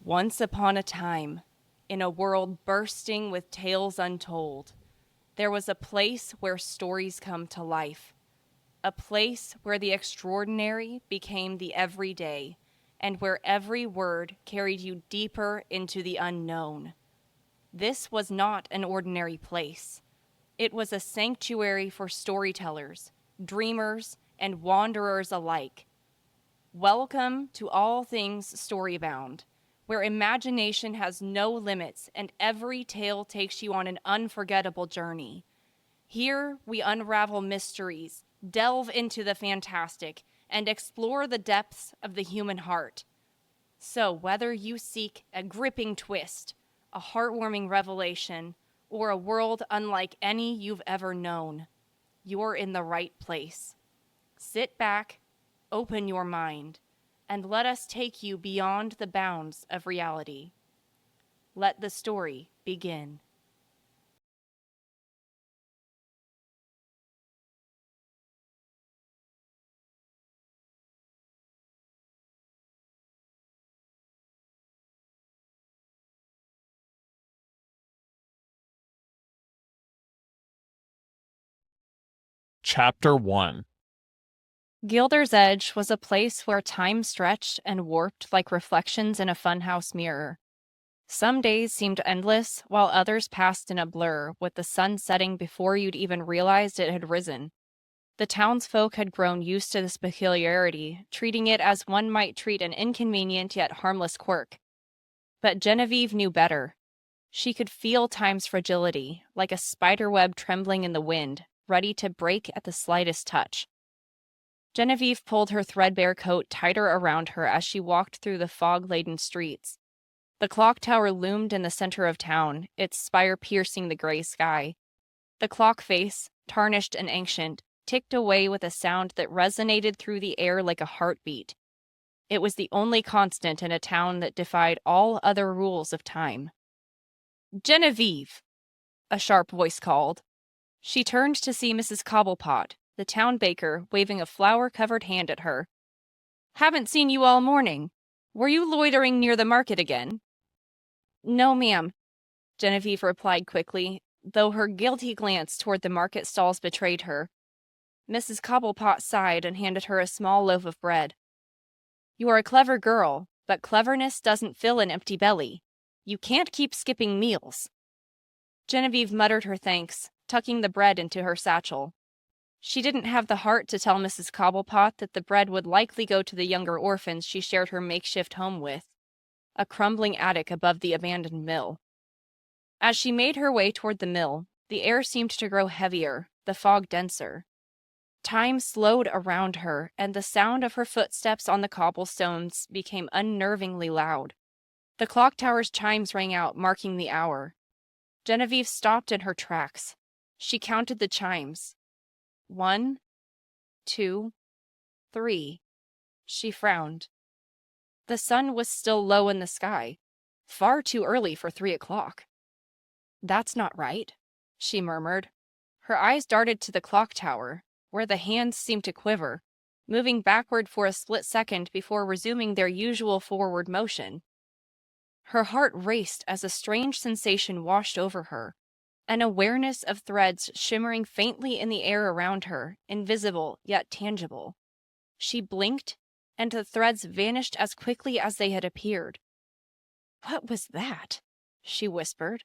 Once upon a time, in a world bursting with tales untold, there was a place where stories come to life, a place where the extraordinary became the everyday, and where every word carried you deeper into the unknown. This was not an ordinary place. It was a sanctuary for storytellers, dreamers, and wanderers alike. Welcome to All Things Storybound, where imagination has no limits and every tale takes you on an unforgettable journey. Here, we unravel mysteries, delve into the fantastic, and explore the depths of the human heart. So, whether you seek a gripping twist, a heartwarming revelation, or a world unlike any you've ever known, you're in the right place. Sit back, open your mind, and let us take you beyond the bounds of reality. Let the story begin. Chapter 1. Gildersedge was a place where time stretched and warped like reflections in a funhouse mirror. Some days seemed endless, while others passed in a blur, with the sun setting before you'd even realized it had risen. The townsfolk had grown used to this peculiarity, treating it as one might treat an inconvenient yet harmless quirk. But Genevieve knew better. She could feel time's fragility, like a spiderweb trembling in the wind, ready to break at the slightest touch. Genevieve pulled her threadbare coat tighter around her as she walked through the fog-laden streets. The clock tower loomed in the center of town, its spire piercing the gray sky. The clock face, tarnished and ancient, ticked away with a sound that resonated through the air like a heartbeat. It was the only constant in a town that defied all other rules of time. "Genevieve!" a sharp voice called. She turned to see Mrs. Cobblepot, the town baker, waving a flower-covered hand at her. "Haven't seen you all morning. Were you loitering near the market again?" "No, ma'am," Genevieve replied quickly, though her guilty glance toward the market stalls betrayed her. Mrs. Cobblepot sighed and handed her a small loaf of bread. "You are a clever girl, but cleverness doesn't fill an empty belly. You can't keep skipping meals." Genevieve muttered her thanks, tucking the bread into her satchel. She didn't have the heart to tell Mrs. Cobblepot that the bread would likely go to the younger orphans she shared her makeshift home with, a crumbling attic above the abandoned mill. As she made her way toward the mill, the air seemed to grow heavier, the fog denser. Time slowed around her, and the sound of her footsteps on the cobblestones became unnervingly loud. The clock tower's chimes rang out, marking the hour. Genevieve stopped in her tracks. She counted the chimes. 1, 2, 3. She frowned. The sun was still low in the sky, far too early for 3 o'clock. "That's not right," she murmured. Her eyes darted to the clock tower, where the hands seemed to quiver, moving backward for a split second before resuming their usual forward motion. Her heart raced as a strange sensation washed over her, an awareness of threads shimmering faintly in the air around her, invisible yet tangible. She blinked, and the threads vanished as quickly as they had appeared. "What was that?" she whispered.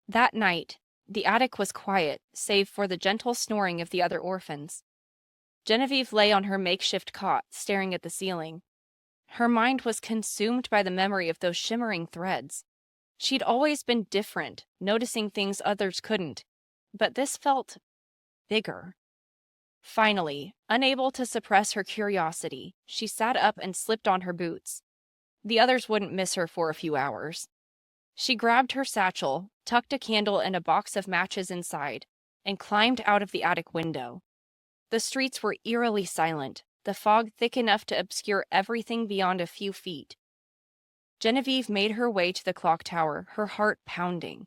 That night, the attic was quiet, save for the gentle snoring of the other orphans. Genevieve lay on her makeshift cot, staring at the ceiling. Her mind was consumed by the memory of those shimmering threads. She'd always been different, noticing things others couldn't, but this felt bigger. Finally, unable to suppress her curiosity, she sat up and slipped on her boots. The others wouldn't miss her for a few hours. She grabbed her satchel, tucked a candle and a box of matches inside, and climbed out of the attic window. The streets were eerily silent, the fog thick enough to obscure everything beyond a few feet. Genevieve made her way to the clock tower, her heart pounding.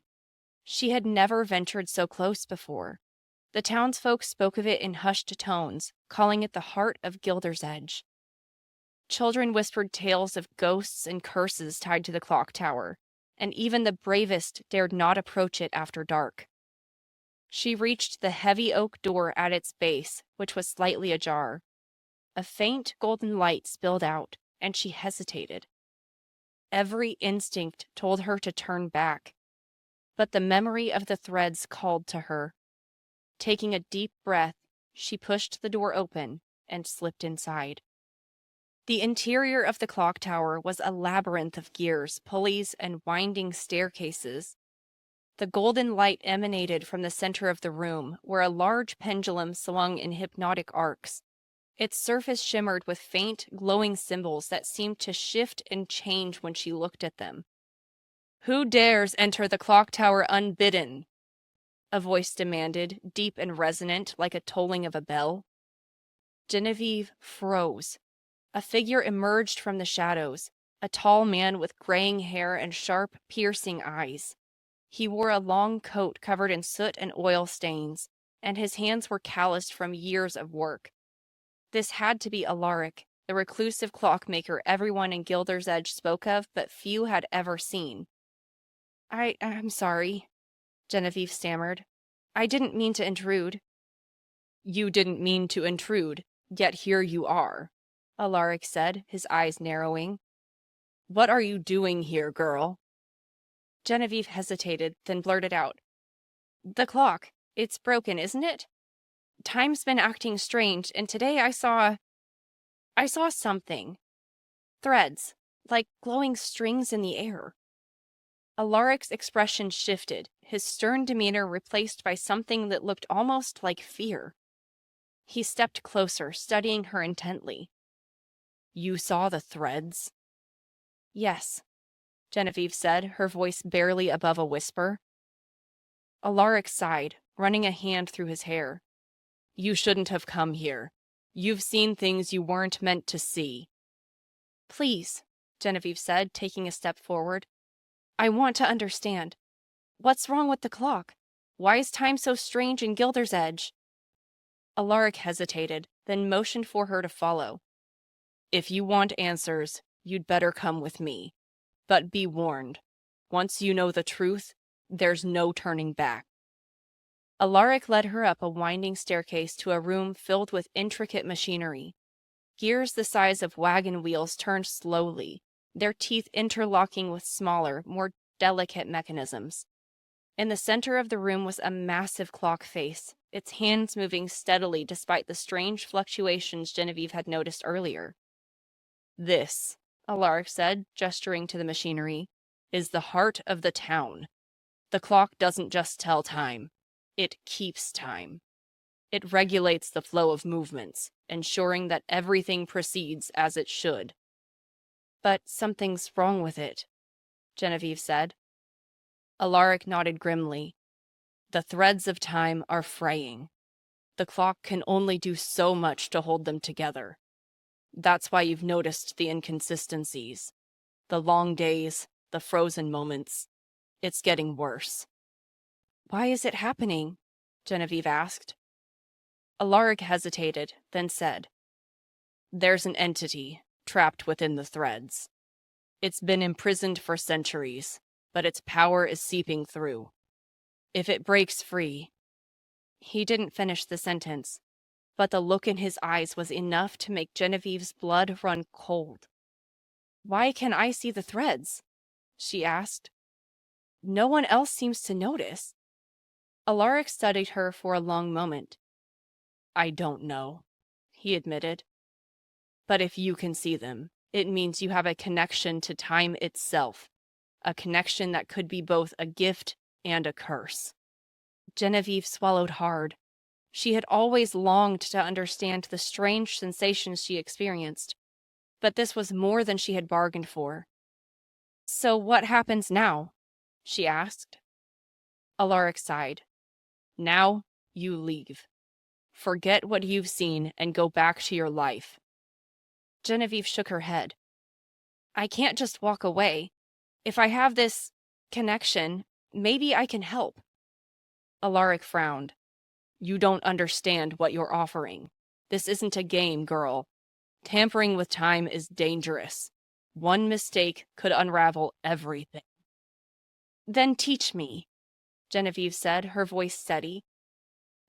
She had never ventured so close before. The townsfolk spoke of it in hushed tones, calling it the heart of Gildersedge. Children whispered tales of ghosts and curses tied to the clock tower, and even the bravest dared not approach it after dark. She reached the heavy oak door at its base, which was slightly ajar. A faint golden light spilled out, and she hesitated. Every instinct told her to turn back, but the memory of the threads called to her. Taking a deep breath, she pushed the door open and slipped inside. The interior of the clock tower was a labyrinth of gears, pulleys, and winding staircases. The golden light emanated from the center of the room, where a large pendulum swung in hypnotic arcs. Its surface shimmered with faint, glowing symbols that seemed to shift and change when she looked at them. "Who dares enter the clock tower unbidden?" a voice demanded, deep and resonant like a tolling of a bell. Genevieve froze. A figure emerged from the shadows, a tall man with graying hair and sharp, piercing eyes. He wore a long coat covered in soot and oil stains, and his hands were calloused from years of work. This had to be Alaric, the reclusive clockmaker everyone in Gildersedge spoke of, but few had ever seen. I'm sorry," Genevieve stammered. "I didn't mean to intrude." "You didn't mean to intrude, yet here you are," Alaric said, his eyes narrowing. "What are you doing here, girl?" Genevieve hesitated, then blurted out, "The clock. It's broken, isn't it? Time's been acting strange, and today I saw something. Threads, like glowing strings in the air." Alaric's expression shifted, his stern demeanor replaced by something that looked almost like fear. He stepped closer, studying her intently. "You saw the threads?" "Yes," Genevieve said, her voice barely above a whisper. Alaric sighed, running a hand through his hair. "You shouldn't have come here. You've seen things you weren't meant to see." "Please," Genevieve said, taking a step forward. "I want to understand. What's wrong with the clock? Why is time so strange in Gildersedge?" Alaric hesitated, then motioned for her to follow. "If you want answers, you'd better come with me. But be warned, once you know the truth, there's no turning back." Alaric led her up a winding staircase to a room filled with intricate machinery. Gears the size of wagon wheels turned slowly, their teeth interlocking with smaller, more delicate mechanisms. In the center of the room was a massive clock face, its hands moving steadily despite the strange fluctuations Genevieve had noticed earlier. "This," Alaric said, gesturing to the machinery, "is the heart of the town. The clock doesn't just tell time. It keeps time. It regulates the flow of movements, ensuring that everything proceeds as it should." "But something's wrong with it," Genevieve said. Alaric nodded grimly. "The threads of time are fraying. The clock can only do so much to hold them together. That's why you've noticed the inconsistencies. The long days, the frozen moments. It's getting worse." "Why is it happening?" Genevieve asked. Alaric hesitated, then said, "There's an entity trapped within the threads. It's been imprisoned for centuries, but its power is seeping through. If it breaks free—" He didn't finish the sentence, but the look in his eyes was enough to make Genevieve's blood run cold. "Why can I see the threads?" she asked. "No one else seems to notice." Alaric studied her for a long moment. "I don't know," he admitted. "But if you can see them, it means you have a connection to time itself, a connection that could be both a gift and a curse." Genevieve swallowed hard. She had always longed to understand the strange sensations she experienced, but this was more than she had bargained for. "So what happens now?" she asked. Alaric sighed. "Now you leave. Forget what you've seen and go back to your life." Genevieve shook her head. "I can't just walk away. If I have this connection, maybe I can help." Alaric frowned. "You don't understand what you're offering. This isn't a game, girl. Tampering with time is dangerous. One mistake could unravel everything. Then teach me, Genevieve said, her voice steady.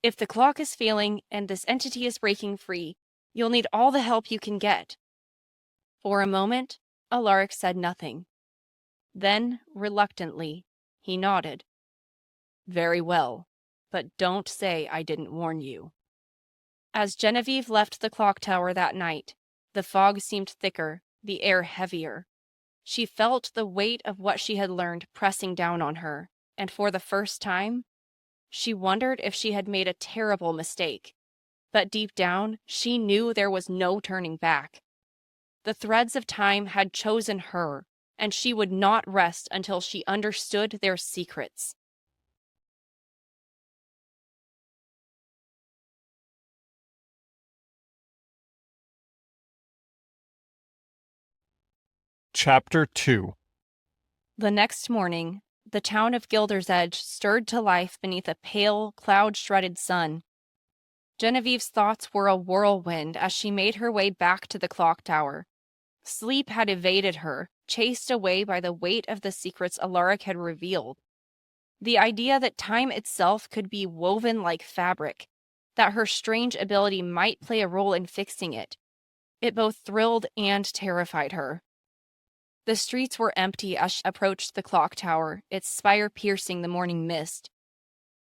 If the clock is failing and this entity is breaking free, you'll need all the help you can get. For a moment, Alaric said nothing. Then, reluctantly, he nodded. Very well, but don't say I didn't warn you. As Genevieve left the clock tower that night, the fog seemed thicker, the air heavier. She felt the weight of what she had learned pressing down on her, and for the first time, she wondered if she had made a terrible mistake. But deep down, she knew there was no turning back. The threads of time had chosen her, and she would not rest until she understood their secrets. Chapter 2. The next morning, the town of Gildersedge stirred to life beneath a pale, cloud-shredded sun. Genevieve's thoughts were a whirlwind as she made her way back to the clock tower. Sleep had evaded her, chased away by the weight of the secrets Alaric had revealed. The idea that time itself could be woven like fabric, that her strange ability might play a role in fixing it. It both thrilled and terrified her. The streets were empty as she approached the clock tower, its spire piercing the morning mist.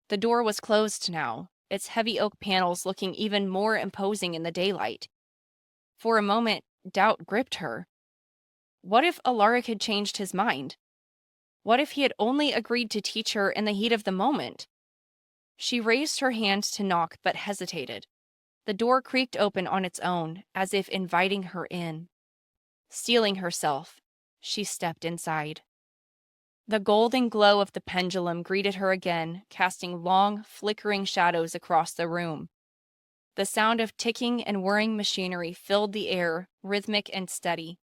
The door was closed now, its heavy oak panels looking even more imposing in the daylight. For a moment, doubt gripped her. What if Alaric had changed his mind? What if he had only agreed to teach her in the heat of the moment? She raised her hand to knock but hesitated. The door creaked open on its own, as if inviting her in. Steeling herself, she stepped inside. The golden glow of the pendulum greeted her again, casting long, flickering shadows across the room. The sound of ticking and whirring machinery filled the air, rhythmic and steady.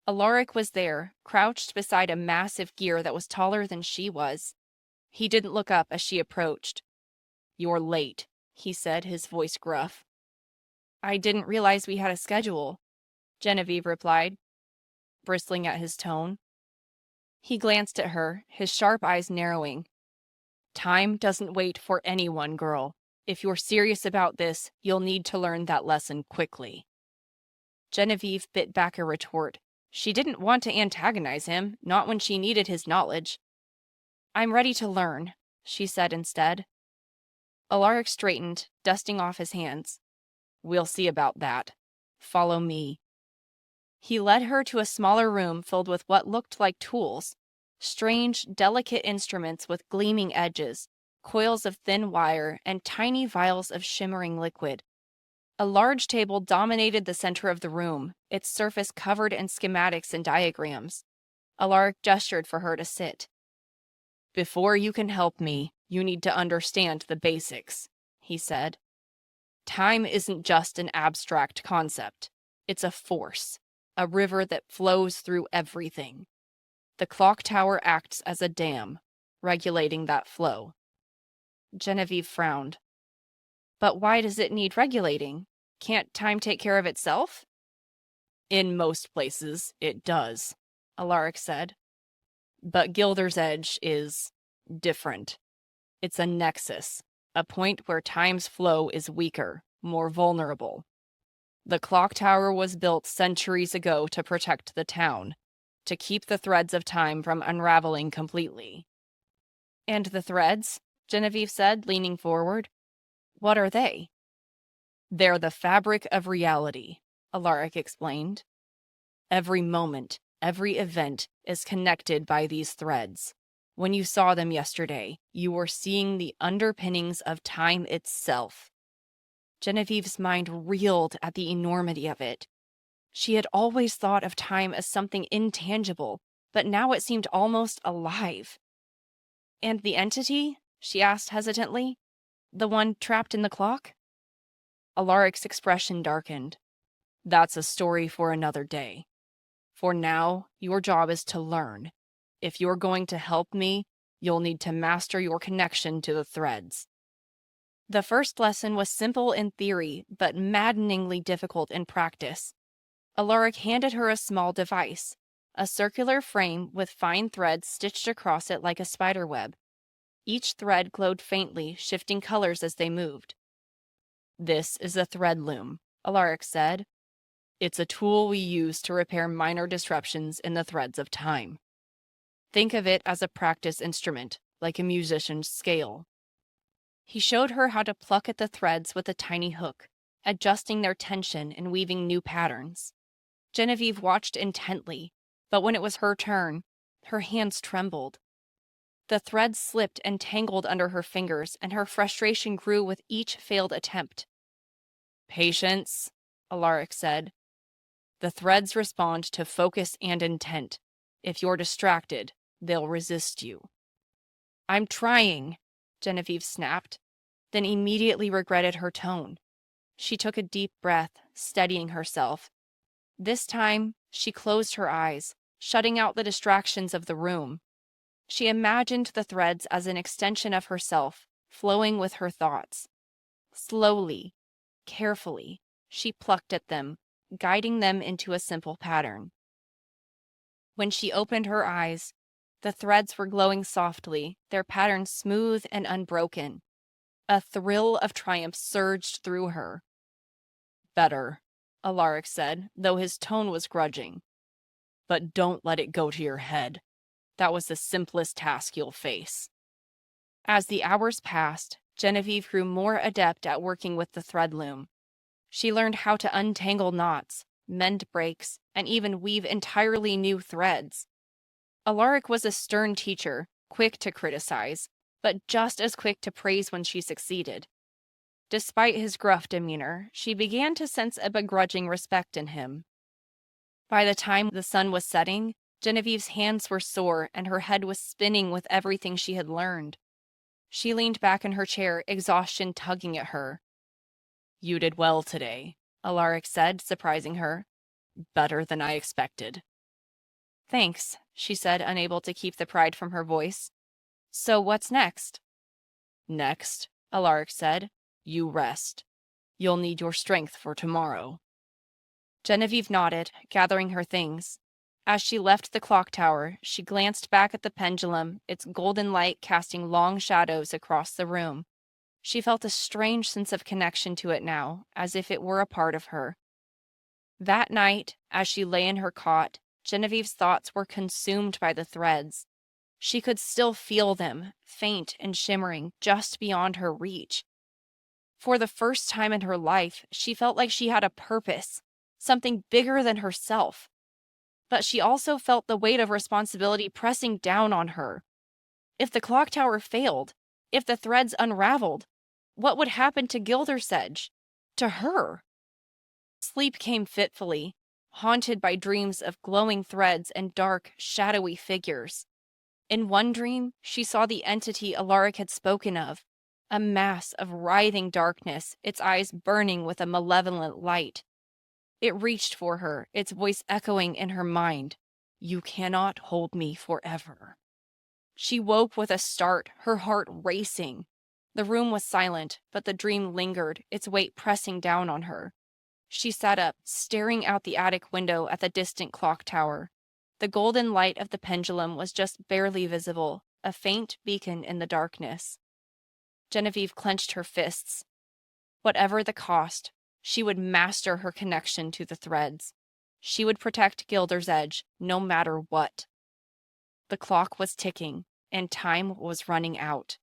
Alaric was there, crouched beside a massive gear that was taller than she was. He didn't look up as she approached. "You're late," he said, his voice gruff. "I didn't realize we had a schedule," Genevieve replied, bristling at his tone. He glanced at her, his sharp eyes narrowing. "Time doesn't wait for anyone, girl. If you're serious about this, you'll need to learn that lesson quickly." Genevieve bit back a retort. She didn't want to antagonize him, not when she needed his knowledge. "I'm ready to learn," she said instead. Alaric straightened, dusting off his hands. "We'll see about that. Follow me." He led her to a smaller room filled with what looked like tools, strange, delicate instruments with gleaming edges, coils of thin wire, and tiny vials of shimmering liquid. A large table dominated the center of the room, its surface covered in schematics and diagrams. Alaric gestured for her to sit. "Before you can help me, you need to understand the basics," he said. "Time isn't just an abstract concept. It's a force. A river that flows through everything. The clock tower acts as a dam, regulating that flow." Genevieve frowned. "But why does it need regulating? Can't time take care of itself?" "In most places, it does," Alaric said. "But Gildersedge is different. It's a nexus, a point where time's flow is weaker, more vulnerable. The clock tower was built centuries ago to protect the town, to keep the threads of time from unraveling completely." "And the threads?" Genevieve said, leaning forward. "What are they?" "They're the fabric of reality," Alaric explained. "Every moment, every event is connected by these threads. When you saw them yesterday, you were seeing the underpinnings of time itself." Genevieve's mind reeled at the enormity of it. She had always thought of time as something intangible, but now it seemed almost alive. "And the entity?" she asked hesitantly. "The one trapped in the clock?" Alaric's expression darkened. "That's a story for another day. For now, your job is to learn. If you're going to help me, you'll need to master your connection to the threads." The first lesson was simple in theory, but maddeningly difficult in practice. Alaric handed her a small device, a circular frame with fine threads stitched across it like a spider web. Each thread glowed faintly, shifting colors as they moved. "This is a thread loom," Alaric said. "It's a tool we use to repair minor disruptions in the threads of time. Think of it as a practice instrument, like a musician's scale." He showed her how to pluck at the threads with a tiny hook, adjusting their tension and weaving new patterns. Genevieve watched intently, but when it was her turn, her hands trembled. The threads slipped and tangled under her fingers, and her frustration grew with each failed attempt. "Patience," Alaric said. "The threads respond to focus and intent. If you're distracted, they'll resist you." "I'm trying," Genevieve snapped, then immediately regretted her tone. She took a deep breath, steadying herself. This time, she closed her eyes, shutting out the distractions of the room. She imagined the threads as an extension of herself, flowing with her thoughts. Slowly, carefully, she plucked at them, guiding them into a simple pattern. When she opened her eyes, the threads were glowing softly, their pattern smooth and unbroken. A thrill of triumph surged through her. "Better," Alaric said, though his tone was grudging. "But don't let it go to your head. That was the simplest task you'll face." As the hours passed, Genevieve grew more adept at working with the thread loom. She learned how to untangle knots, mend breaks, and even weave entirely new threads. Alaric was a stern teacher, quick to criticize, but just as quick to praise when she succeeded. Despite his gruff demeanor, she began to sense a begrudging respect in him. By the time the sun was setting, Genevieve's hands were sore and her head was spinning with everything she had learned. She leaned back in her chair, exhaustion tugging at her. "You did well today," Alaric said, surprising her. "Better than I expected." "Thanks," she said, unable to keep the pride from her voice. "So what's next?" "Next," Alaric said, "you rest. You'll need your strength for tomorrow." Genevieve nodded, gathering her things. As she left the clock tower, she glanced back at the pendulum, its golden light casting long shadows across the room. She felt a strange sense of connection to it now, as if it were a part of her. That night, as she lay in her cot, Genevieve's thoughts were consumed by the threads. She could still feel them, faint and shimmering, just beyond her reach. For the first time in her life, she felt like she had a purpose, something bigger than herself. But she also felt the weight of responsibility pressing down on her. If the clock tower failed, if the threads unraveled, what would happen to Gildersedge? To her? Sleep came fitfully, haunted by dreams of glowing threads and dark, shadowy figures. In one dream, she saw the entity Alaric had spoken of, a mass of writhing darkness, its eyes burning with a malevolent light. It reached for her, its voice echoing in her mind. "You cannot hold me forever." She woke with a start, her heart racing. The room was silent, but the dream lingered, its weight pressing down on her. She sat up, staring out the attic window at the distant clock tower. The golden light of the pendulum was just barely visible, a faint beacon in the darkness. Genevieve clenched her fists. Whatever the cost, she would master her connection to the threads. She would protect Gildersedge, no matter what. The clock was ticking, and time was running out.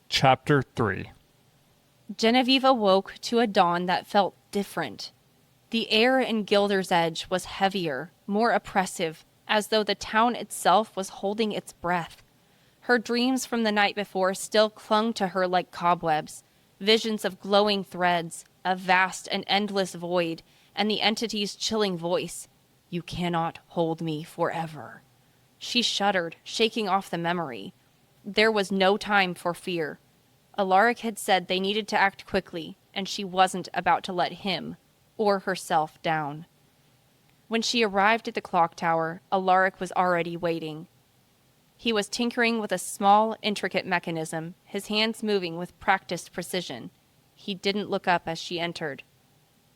Chapter 3. Genevieve awoke to a dawn that felt different. The air in Gildersedge was heavier, more oppressive, as though the town itself was holding its breath. Her dreams from the night before still clung to her like cobwebs, visions of glowing threads, a vast and endless void, and the entity's chilling voice. "You cannot hold me forever." She shuddered, shaking off the memory. There was no time for fear. Alaric had said they needed to act quickly, and she wasn't about to let him or herself down. When she arrived at the clock tower, Alaric was already waiting. He was tinkering with a small, intricate mechanism, his hands moving with practiced precision. He didn't look up as she entered.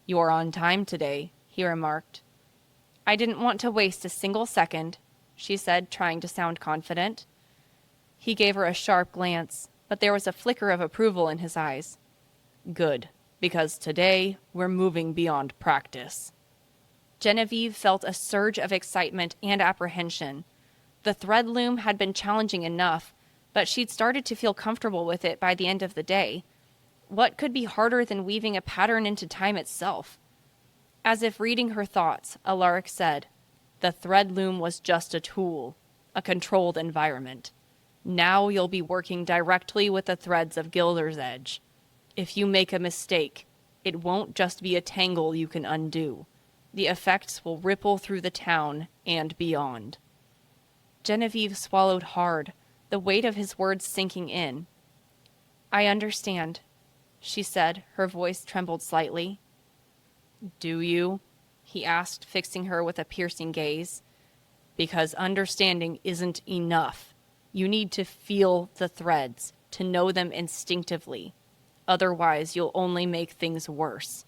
"You're on time today," he remarked. "I didn't want to waste a single second," she said, trying to sound confident. He gave her a sharp glance, but there was a flicker of approval in his eyes. "Good, because today we're moving beyond practice." Genevieve felt a surge of excitement and apprehension. The thread loom had been challenging enough, but she'd started to feel comfortable with it by the end of the day. What could be harder than weaving a pattern into time itself? As if reading her thoughts, Alaric said, "The thread loom was just a tool, a controlled environment. Now you'll be working directly with the threads of Gildersedge. If you make a mistake, it won't just be a tangle you can undo. The effects will ripple through the town and beyond." Genevieve swallowed hard, the weight of his words sinking in. "I understand," she said, her voice trembled slightly. "Do you?" he asked, fixing her with a piercing gaze. "Because understanding isn't enough. You need to feel the threads, to know them instinctively. Otherwise, you'll only make things worse."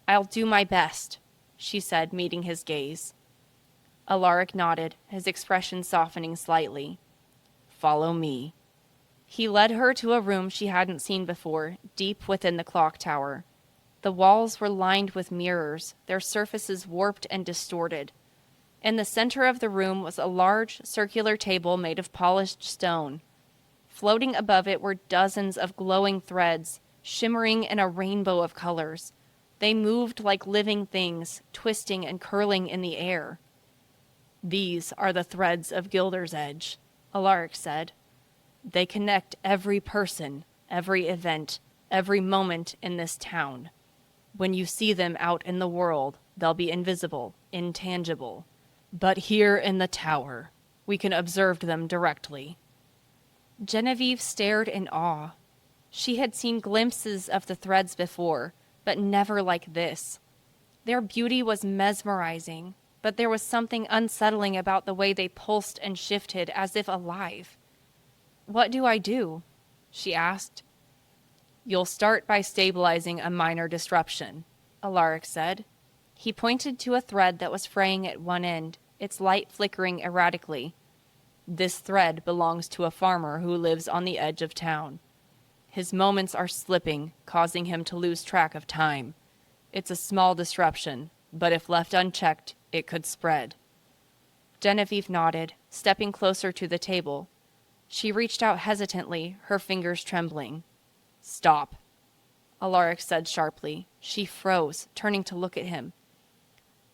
"I'll do my best," she said, meeting his gaze. Alaric nodded, his expression softening slightly. "Follow me." He led her to a room she hadn't seen before, deep within the clock tower. The walls were lined with mirrors, their surfaces warped and distorted. In the center of the room was a large, circular table made of polished stone. Floating above it were dozens of glowing threads, shimmering in a rainbow of colors. They moved like living things, twisting and curling in the air. "These are the threads of Gildersedge," Alaric said. "They connect every person, every event, every moment in this town. When you see them out in the world, they'll be invisible, intangible. But here in the tower, we can observe them directly." Genevieve stared in awe. She had seen glimpses of the threads before, but never like this. Their beauty was mesmerizing, but there was something unsettling about the way they pulsed and shifted as if alive. "What do I do?" she asked. "You'll start by stabilizing a minor disruption," Alaric said. He pointed to a thread that was fraying at one end, its light flickering erratically. "This thread belongs to a farmer who lives on the edge of town. His moments are slipping, causing him to lose track of time. It's a small disruption, but if left unchecked, it could spread." Genevieve nodded, stepping closer to the table. She reached out hesitantly, her fingers trembling. "Stop," Alaric said sharply. She froze, turning to look at him.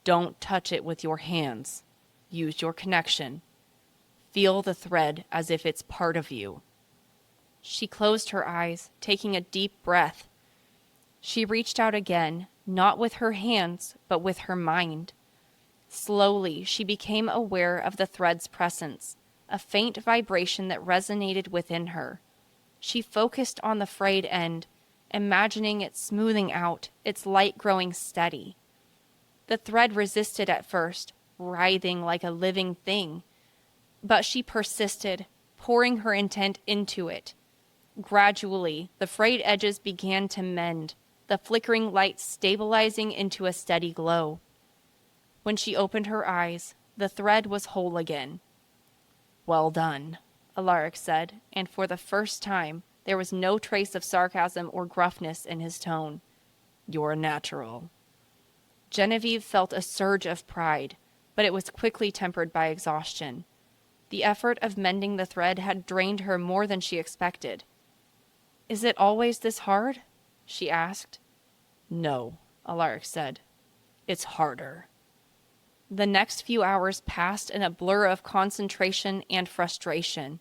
"Don't touch it with your hands. Use your connection. Feel the thread as if it's part of you." She closed her eyes, taking a deep breath. She reached out again, not with her hands, but with her mind. Slowly, she became aware of the thread's presence, a faint vibration that resonated within her. She focused on the frayed end, imagining it smoothing out, its light growing steady. The thread resisted at first, writhing like a living thing. But she persisted, pouring her intent into it. Gradually, the frayed edges began to mend, the flickering light stabilizing into a steady glow. When she opened her eyes, the thread was whole again. "Well done," Alaric said, and for the first time, there was no trace of sarcasm or gruffness in his tone. "You're natural." Genevieve felt a surge of pride, but it was quickly tempered by exhaustion. The effort of mending the thread had drained her more than she expected. "Is it always this hard?" she asked. "No," Alaric said. "It's harder." The next few hours passed in a blur of concentration and frustration.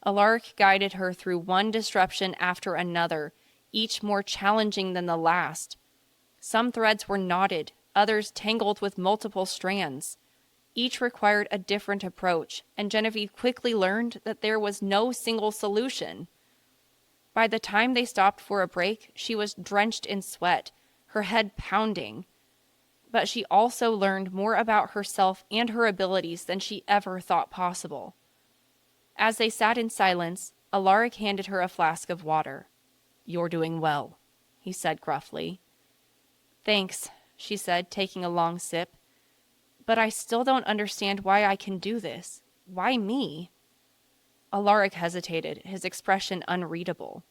Alaric guided her through one disruption after another, each more challenging than the last. Some threads were knotted, others tangled with multiple strands. Each required a different approach, and Genevieve quickly learned that there was no single solution. By the time they stopped for a break, she was drenched in sweat, her head pounding. But she also learned more about herself and her abilities than she ever thought possible. As they sat in silence, Alaric handed her a flask of water. "You're doing well," he said gruffly. "Thanks," she said, taking a long sip. "But I still don't understand why I can do this. Why me?" Alaric hesitated, his expression unreadable.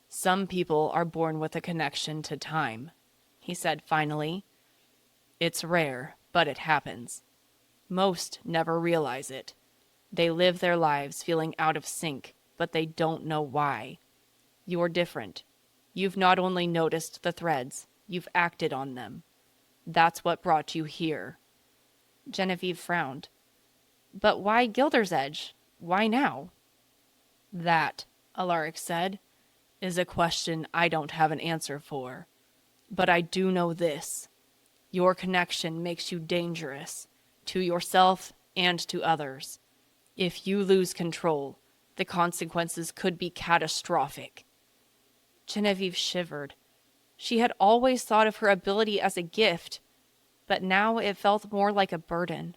"Some people are born with a connection to time," he said finally. "It's rare, but it happens. Most never realize it. They live their lives feeling out of sync, but they don't know why. You're different. You've not only noticed the threads, you've acted on them. That's what brought you here." Genevieve frowned. "But why Gildersedge? Why now?" "That," Alaric said, "is a question I don't have an answer for. But I do know this. Your connection makes you dangerous, to yourself and to others. If you lose control, the consequences could be catastrophic." Genevieve shivered. She had always thought of her ability as a gift, but now it felt more like a burden.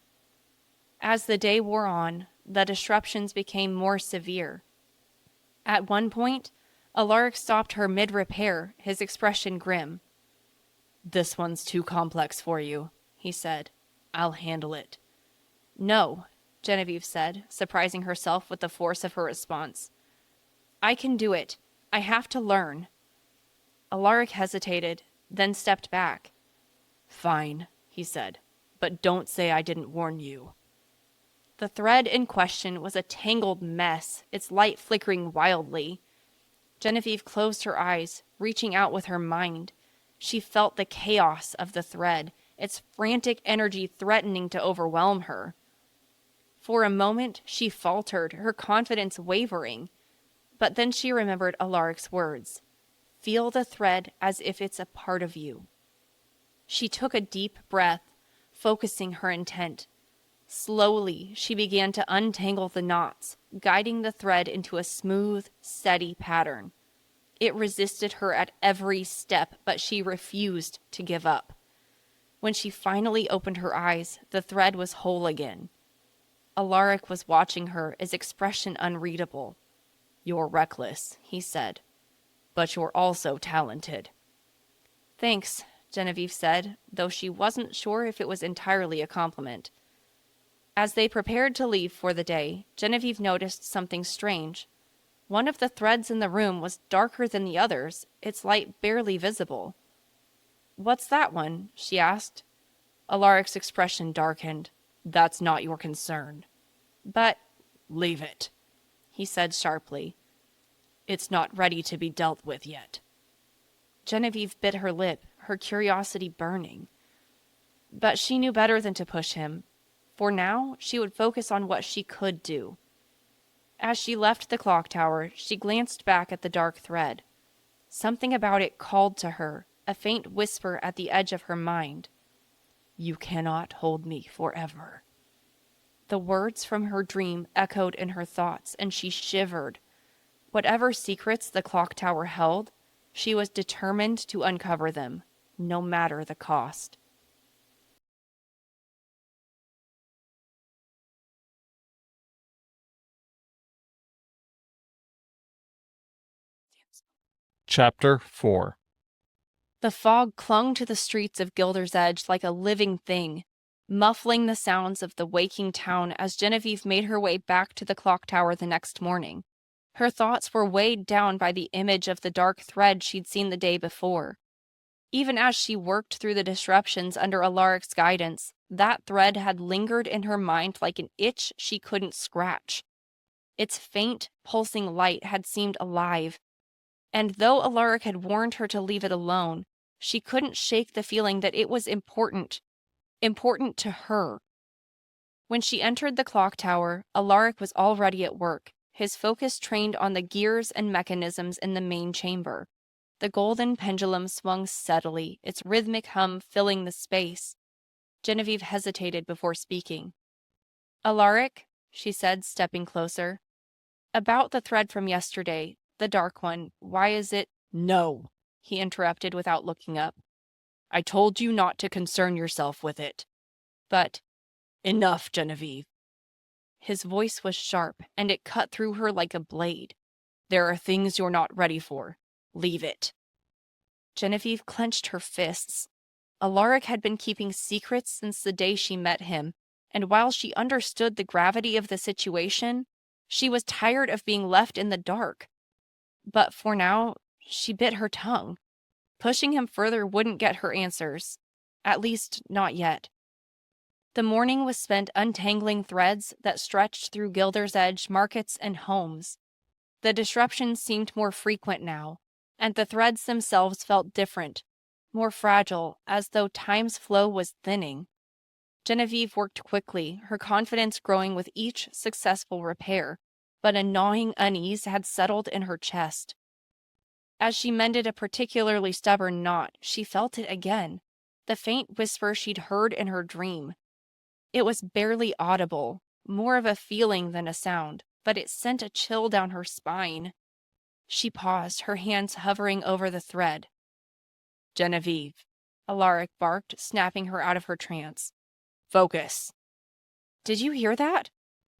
As the day wore on, the disruptions became more severe. At one point, Alaric stopped her mid-repair, his expression grim. "This one's too complex for you," he said. "I'll handle it." "No," Genevieve said, surprising herself with the force of her response. "I can do it. I have to learn." Alaric hesitated, then stepped back. "Fine," he said, "but don't say I didn't warn you." The thread in question was a tangled mess, its light flickering wildly. Genevieve closed her eyes, reaching out with her mind. She felt the chaos of the thread, its frantic energy threatening to overwhelm her. For a moment, she faltered, her confidence wavering. But then she remembered Alaric's words. "Feel the thread as if it's a part of you." She took a deep breath, focusing her intent. Slowly, she began to untangle the knots, guiding the thread into a smooth, steady pattern. It resisted her at every step, but she refused to give up. When she finally opened her eyes, the thread was whole again. Alaric was watching her, his expression unreadable. "You're reckless," he said, "but you're also talented." "Thanks," Genevieve said, though she wasn't sure if it was entirely a compliment. As they prepared to leave for the day, Genevieve noticed something strange. One of the threads in the room was darker than the others, its light barely visible. "What's that one?" she asked. Alaric's expression darkened. "That's not your concern." "But—" "Leave it," he said sharply. "It's not ready to be dealt with yet." Genevieve bit her lip, her curiosity burning. But she knew better than to push him. For now, she would focus on what she could do. As she left the clock tower, she glanced back at the dark thread. Something about it called to her, a faint whisper at the edge of her mind. "You cannot hold me forever." The words from her dream echoed in her thoughts, and she shivered. Whatever secrets the clock tower held, she was determined to uncover them, no matter the cost. Chapter 4. The fog clung to the streets of Gildersedge like a living thing, muffling the sounds of the waking town as Genevieve made her way back to the clock tower the next morning. Her thoughts were weighed down by the image of the dark thread she'd seen the day before. Even as she worked through the disruptions under Alaric's guidance, that thread had lingered in her mind like an itch she couldn't scratch. Its faint, pulsing light had seemed alive, and though Alaric had warned her to leave it alone, she couldn't shake the feeling that it was important to her. When she entered the clock tower, Alaric was already at work, his focus trained on the gears and mechanisms in the main chamber. The golden pendulum swung steadily, its rhythmic hum filling the space. Genevieve hesitated before speaking. "Alaric," she said, stepping closer. "About the thread from yesterday, the dark one, why is it—" "No," he interrupted without looking up. "I told you not to concern yourself with it." "But—" "Enough, Genevieve." His voice was sharp, and it cut through her like a blade. "There are things you're not ready for. Leave it." Genevieve clenched her fists. Alaric had been keeping secrets since the day she met him, and while she understood the gravity of the situation, she was tired of being left in the dark. But for now, she bit her tongue. Pushing him further wouldn't get her answers. At least, not yet. The morning was spent untangling threads that stretched through Gildersedge markets and homes. The disruptions seemed more frequent now, and the threads themselves felt different, more fragile, as though time's flow was thinning. Genevieve worked quickly, her confidence growing with each successful repair, but a gnawing unease had settled in her chest. As she mended a particularly stubborn knot, she felt it again, the faint whisper she'd heard in her dream. It was barely audible, more of a feeling than a sound, but it sent a chill down her spine. She paused, her hands hovering over the thread. "Genevieve," Alaric barked, snapping her out of her trance. "Focus." "Did you hear that?"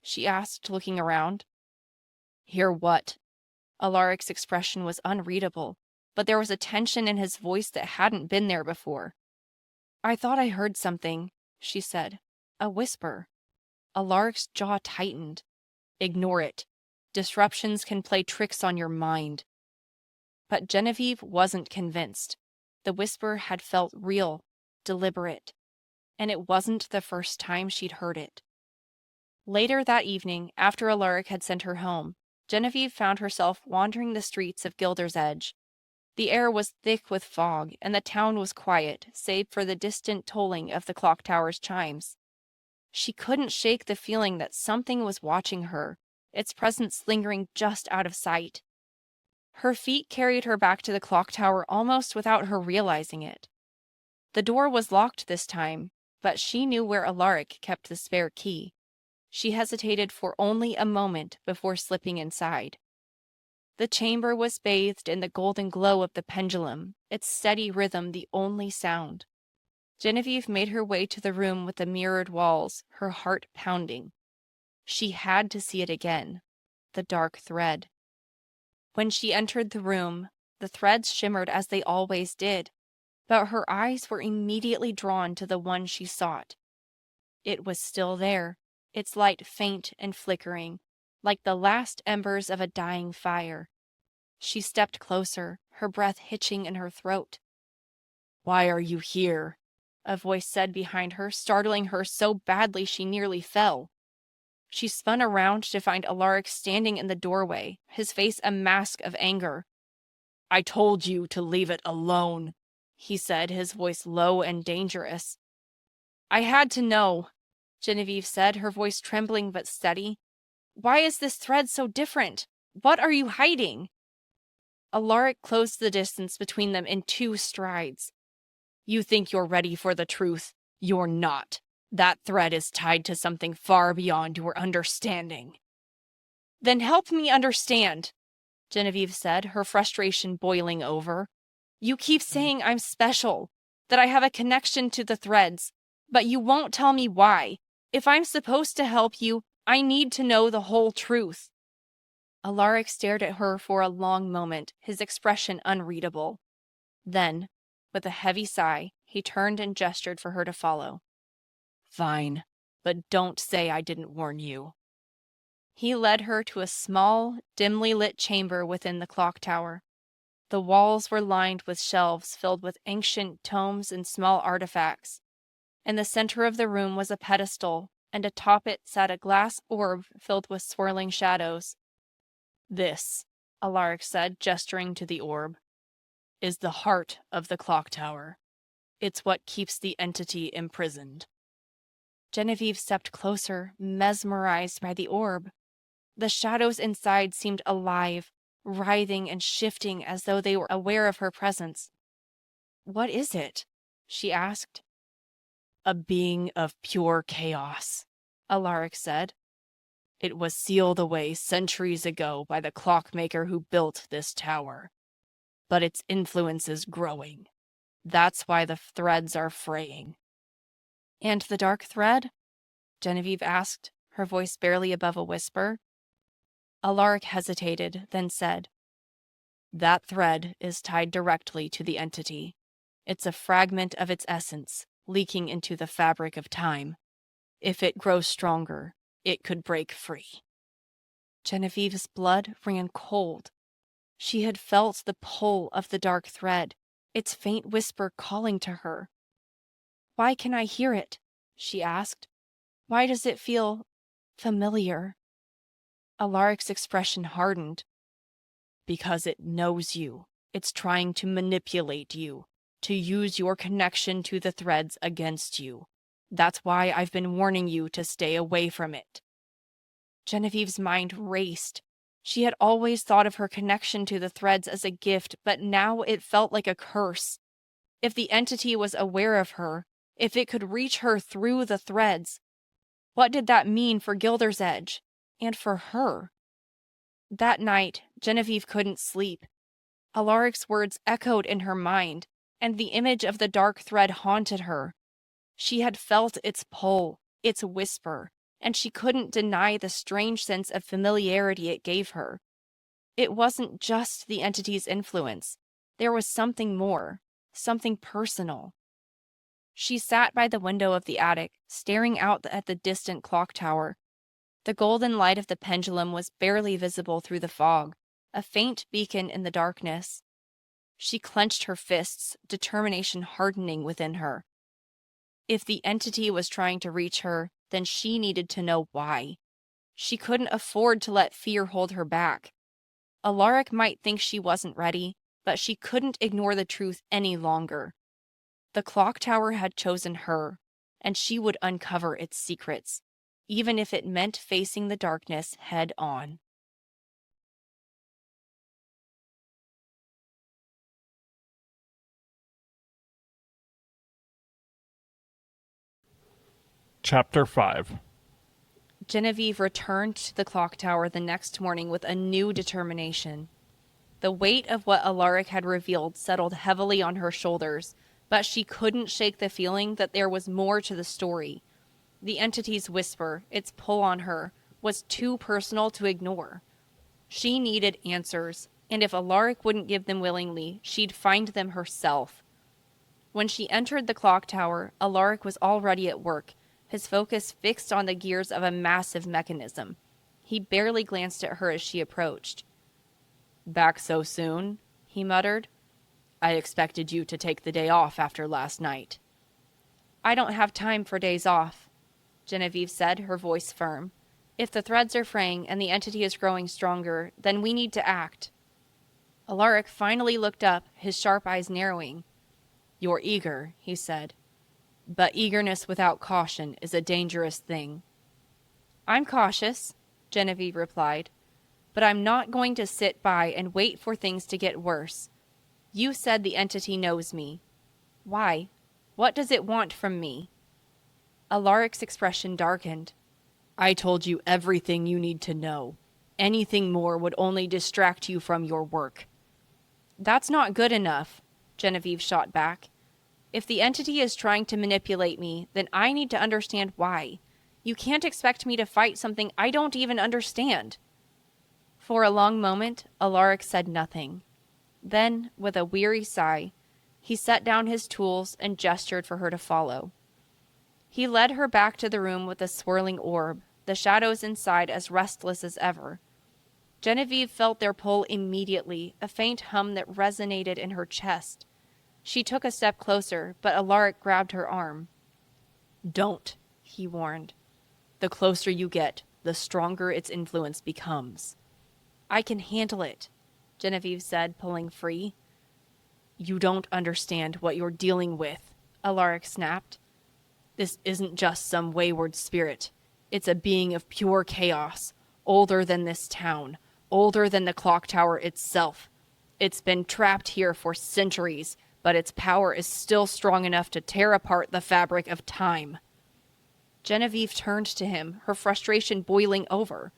she asked, looking around. "Hear what?" Alaric's expression was unreadable, but there was a tension in his voice that hadn't been there before. "I thought I heard something," she said. "A whisper." Alaric's jaw tightened. "Ignore it. Disruptions can play tricks on your mind." But Genevieve wasn't convinced. The whisper had felt real, deliberate, and it wasn't the first time she'd heard it. Later that evening, after Alaric had sent her home, Genevieve found herself wandering the streets of Gildersedge. The air was thick with fog, and the town was quiet, save for the distant tolling of the clock tower's chimes. She couldn't shake the feeling that something was watching her, its presence lingering just out of sight. Her feet carried her back to the clock tower almost without her realizing it. The door was locked this time, but she knew where Alaric kept the spare key. She hesitated for only a moment before slipping inside. The chamber was bathed in the golden glow of the pendulum, its steady rhythm the only sound. Genevieve made her way to the room with the mirrored walls, her heart pounding. She had to see it again, the dark thread. When she entered the room, the threads shimmered as they always did, but her eyes were immediately drawn to the one she sought. It was still there, its light faint and flickering, like the last embers of a dying fire. She stepped closer, her breath hitching in her throat. "Why are you here?" a voice said behind her, startling her so badly she nearly fell. She spun around to find Alaric standing in the doorway, his face a mask of anger. "I told you to leave it alone," he said, his voice low and dangerous. "I had to know," Genevieve said, her voice trembling but steady. "Why is this thread so different? What are you hiding?" Alaric closed the distance between them in 2 strides. "You think you're ready for the truth. You're not. That thread is tied to something far beyond your understanding." "Then help me understand," Genevieve said, her frustration boiling over. "You keep saying I'm special, that I have a connection to the threads, but you won't tell me why. If I'm supposed to help you, I need to know the whole truth." Alaric stared at her for a long moment, his expression unreadable. Then, with a heavy sigh, he turned and gestured for her to follow. "Fine, but don't say I didn't warn you." He led her to a small, dimly lit chamber within the clock tower. The walls were lined with shelves filled with ancient tomes and small artifacts. In the center of the room was a pedestal, and atop it sat a glass orb filled with swirling shadows. "This," Alaric said, gesturing to the orb, "is the heart of the clock tower. It's what keeps the entity imprisoned." Genevieve stepped closer, mesmerized by the orb. The shadows inside seemed alive, writhing and shifting as though they were aware of her presence. "What is it?" she asked. "A being of pure chaos," Alaric said. "It was sealed away centuries ago by the clockmaker who built this tower. But its influence is growing. That's why the threads are fraying." "And the dark thread?" Genevieve asked, her voice barely above a whisper. Alaric hesitated, then said, "That thread is tied directly to the entity. It's a fragment of its essence, leaking into the fabric of time. If it grows stronger, it could break free." Genevieve's blood ran cold. She had felt the pull of the dark thread, its faint whisper calling to her. "Why can I hear it?" she asked. "Why does it feel familiar?" Alaric's expression hardened. "Because it knows you. It's trying to manipulate you, to use your connection to the threads against you. That's why I've been warning you to stay away from it." Genevieve's mind raced. She had always thought of her connection to the threads as a gift, but now it felt like a curse. If the entity was aware of her, if it could reach her through the threads, what did that mean for Gildersedge and for her? That night, Genevieve couldn't sleep. Alaric's words echoed in her mind, and the image of the dark thread haunted her. She had felt its pull, its whisper, and she couldn't deny the strange sense of familiarity it gave her. It wasn't just the entity's influence. There was something more, something personal. She sat by the window of the attic, staring out at the distant clock tower. The golden light of the pendulum was barely visible through the fog, a faint beacon in the darkness. She clenched her fists, determination hardening within her. If the entity was trying to reach her, then she needed to know why. She couldn't afford to let fear hold her back. Alaric might think she wasn't ready, but she couldn't ignore the truth any longer. The clock tower had chosen her, and she would uncover its secrets, even if it meant facing the darkness head on. Chapter 5. Genevieve returned to the clock tower the next morning with a new determination. The weight of what Alaric had revealed settled heavily on her shoulders, but she couldn't shake the feeling that there was more to the story. The entity's whisper, its pull on her, was too personal to ignore. She needed answers, and if Alaric wouldn't give them willingly, she'd find them herself. When she entered the clock tower, Alaric was already at work, his focus fixed on the gears of a massive mechanism. He barely glanced at her as she approached. "Back so soon?" he muttered. "I expected you to take the day off after last night." "I don't have time for days off," Genevieve said, her voice firm. "If the threads are fraying and the entity is growing stronger, then we need to act." Alaric finally looked up, his sharp eyes narrowing. "You're eager," he said. "But eagerness without caution is a dangerous thing." "I'm cautious," Genevieve replied. "But I'm not going to sit by and wait for things to get worse. You said the entity knows me. Why? What does it want from me?" Alaric's expression darkened. "I told you everything you need to know. Anything more would only distract you from your work." "That's not good enough," Genevieve shot back. "If the entity is trying to manipulate me, then I need to understand why. You can't expect me to fight something I don't even understand." For a long moment, Alaric said nothing. Then, with a weary sigh, he set down his tools and gestured for her to follow. He led her back to the room with the swirling orb, the shadows inside as restless as ever. Genevieve felt their pull immediately, a faint hum that resonated in her chest. She took a step closer, but Alaric grabbed her arm. "Don't," he warned. "The closer you get, the stronger its influence becomes." "I can handle it," Genevieve said, pulling free. "You don't understand what you're dealing with," Alaric snapped. "This isn't just some wayward spirit. It's a being of pure chaos, older than this town, older than the clock tower itself. It's been trapped here for centuries, but its power is still strong enough to tear apart the fabric of time." Genevieve turned to him, her frustration boiling over.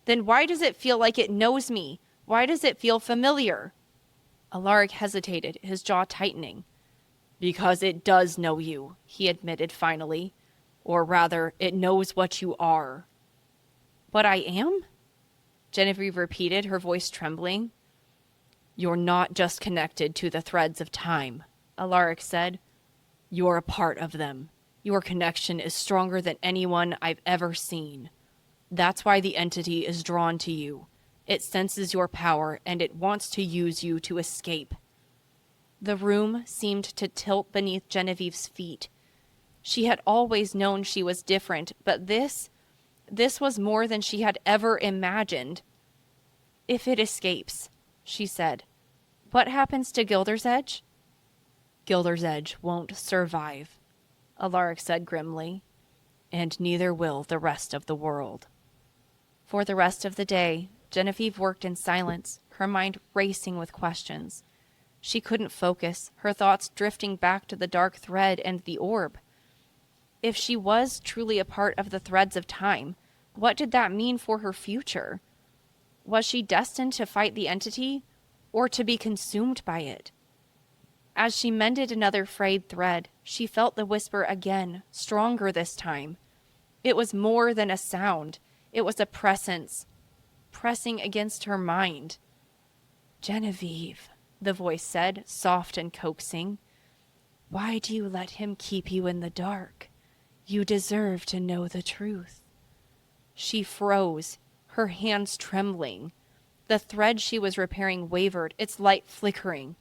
"Then why does it feel like it knows me? Why does it feel familiar?" Alaric hesitated, his jaw tightening. "Because it does know you," he admitted finally. "Or rather, it knows what you are." But I am? Genevieve repeated, her voice trembling. You're not just connected to the threads of time, Alaric said. You're a part of them. Your connection is stronger than anyone I've ever seen. That's why the entity is drawn to you. It senses your power, and it wants to use you to escape. The room seemed to tilt beneath Genevieve's feet. She had always known she was different, but this was more than she had ever imagined. If it escapes, she said, what happens to Gildersedge? Gildersedge won't survive, Alaric said grimly, and neither will the rest of the world. For the rest of the day, Genevieve worked in silence, her mind racing with questions. She couldn't focus, her thoughts drifting back to the dark thread and the orb. If she was truly a part of the threads of time, what did that mean for her future? Was she destined to fight the entity, or to be consumed by it? As she mended another frayed thread, she felt the whisper again, stronger this time. It was more than a sound. It was a presence, pressing against her mind. Genevieve, the voice said, soft and coaxing. Why do you let him keep you in the dark? You deserve to know the truth. She froze, her hands trembling. The thread she was repairing wavered, its light flickering.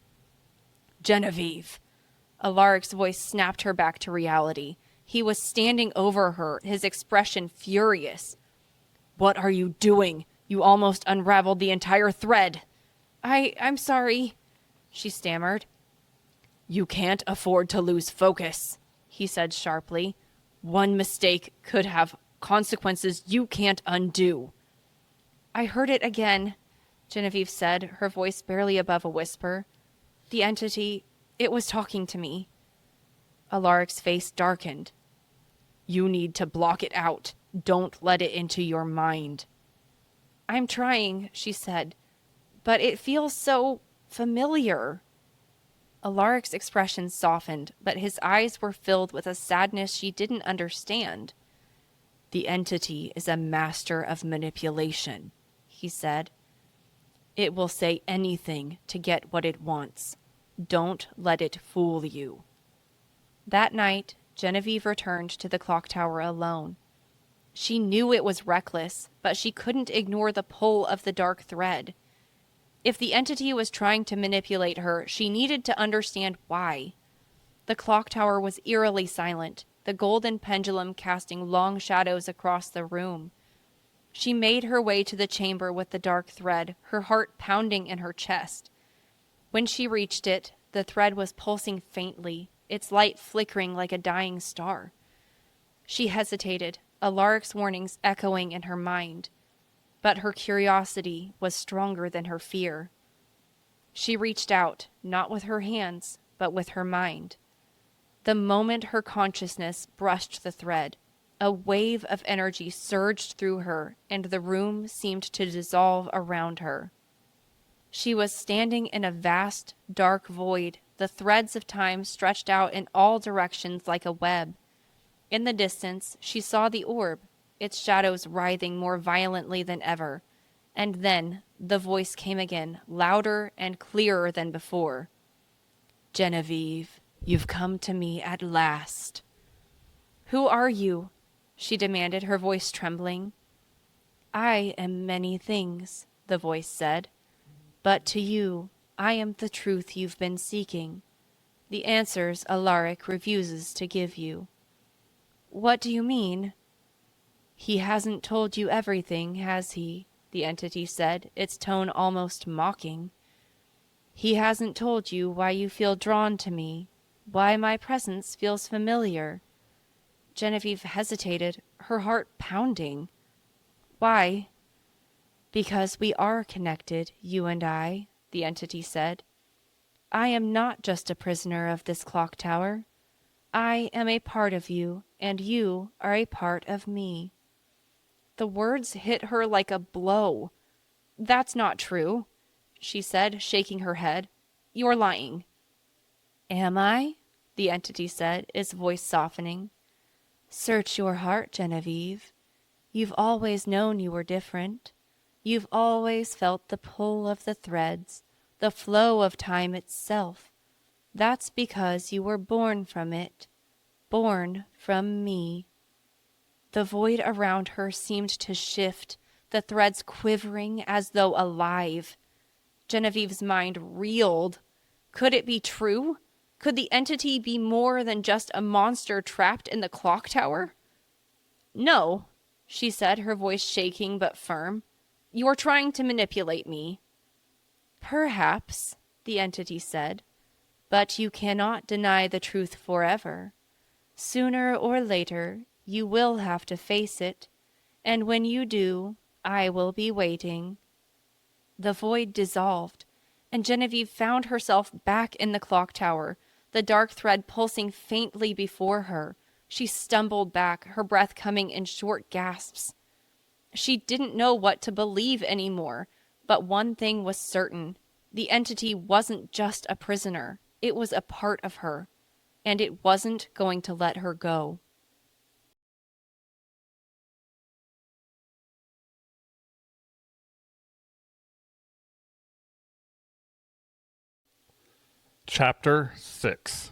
Genevieve! Alaric's voice snapped her back to reality. He was standing over her, his expression furious. What are you doing? You almost unraveled the entire thread. I'm sorry, she stammered. You can't afford to lose focus, he said sharply. One mistake could have consequences you can't undo. I heard it again, Genevieve said, her voice barely above a whisper. The entity, it was talking to me. Alaric's face darkened. You need to block it out. Don't let it into your mind. I'm trying, she said, but it feels so familiar. Alaric's expression softened, but his eyes were filled with a sadness she didn't understand. The entity is a master of manipulation, he said. It will say anything to get what it wants. Don't let it fool you. That night, Genevieve returned to the clocktower alone. She knew it was reckless, but she couldn't ignore the pull of the dark thread. If the entity was trying to manipulate her, she needed to understand why. The clocktower was eerily silent, the golden pendulum casting long shadows across the room. She made her way to the chamber with the dark thread, her heart pounding in her chest. When she reached it, the thread was pulsing faintly, its light flickering like a dying star. She hesitated, Alaric's warnings echoing in her mind. But her curiosity was stronger than her fear. She reached out, not with her hands, but with her mind. The moment her consciousness brushed the thread, a wave of energy surged through her, and the room seemed to dissolve around her. She was standing in a vast, dark void, the threads of time stretched out in all directions like a web. In the distance, she saw the orb, its shadows writhing more violently than ever, and then the voice came again, louder and clearer than before. Genevieve, you've come to me at last. Who are you? She demanded, her voice trembling. I am many things, the voice said, but to you, I am the truth you've been seeking. The answers Alaric refuses to give you. What do you mean? He hasn't told you everything, has he? The entity said, its tone almost mocking. He hasn't told you why you feel drawn to me, why my presence feels familiar. Genevieve hesitated, her heart pounding. Why? Because we are connected, you and I, the entity said. I am not just a prisoner of this clock tower. I am a part of you, and you are a part of me. The words hit her like a blow. That's not true, she said, shaking her head. You're lying. Am I? The entity said, its voice softening. Search your heart, Genevieve. You've always known you were different. You've always felt the pull of the threads, the flow of time itself. That's because you were born from it, born from me. The void around her seemed to shift, the threads quivering as though alive. Genevieve's mind reeled. Could it be true? Could the entity be more than just a monster trapped in the clock tower? No, she said, her voice shaking but firm. You're trying to manipulate me. Perhaps, the entity said, but you cannot deny the truth forever. Sooner or later, you will have to face it, and when you do, I will be waiting. The void dissolved, and Genevieve found herself back in the clock tower, the dark thread pulsing faintly before her. She stumbled back, her breath coming in short gasps. She didn't know what to believe anymore, but one thing was certain. The entity wasn't just a prisoner. It was a part of her, and it wasn't going to let her go. Chapter 6.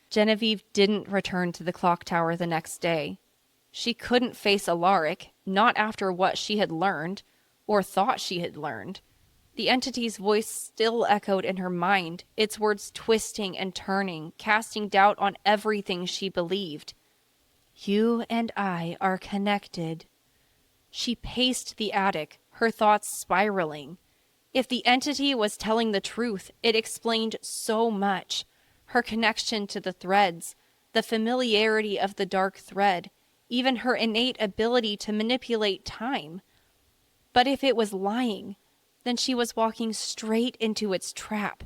Genevieve didn't return to the clock tower the next day. She couldn't face Alaric, not after what she had learned, or thought she had learned. The entity's voice still echoed in her mind, its words twisting and turning, casting doubt on everything she believed. You and I are connected. She paced the attic, her thoughts spiraling. If the entity was telling the truth, it explained so much. Her connection to the threads, the familiarity of the dark thread, even her innate ability to manipulate time. But if it was lying, then she was walking straight into its trap.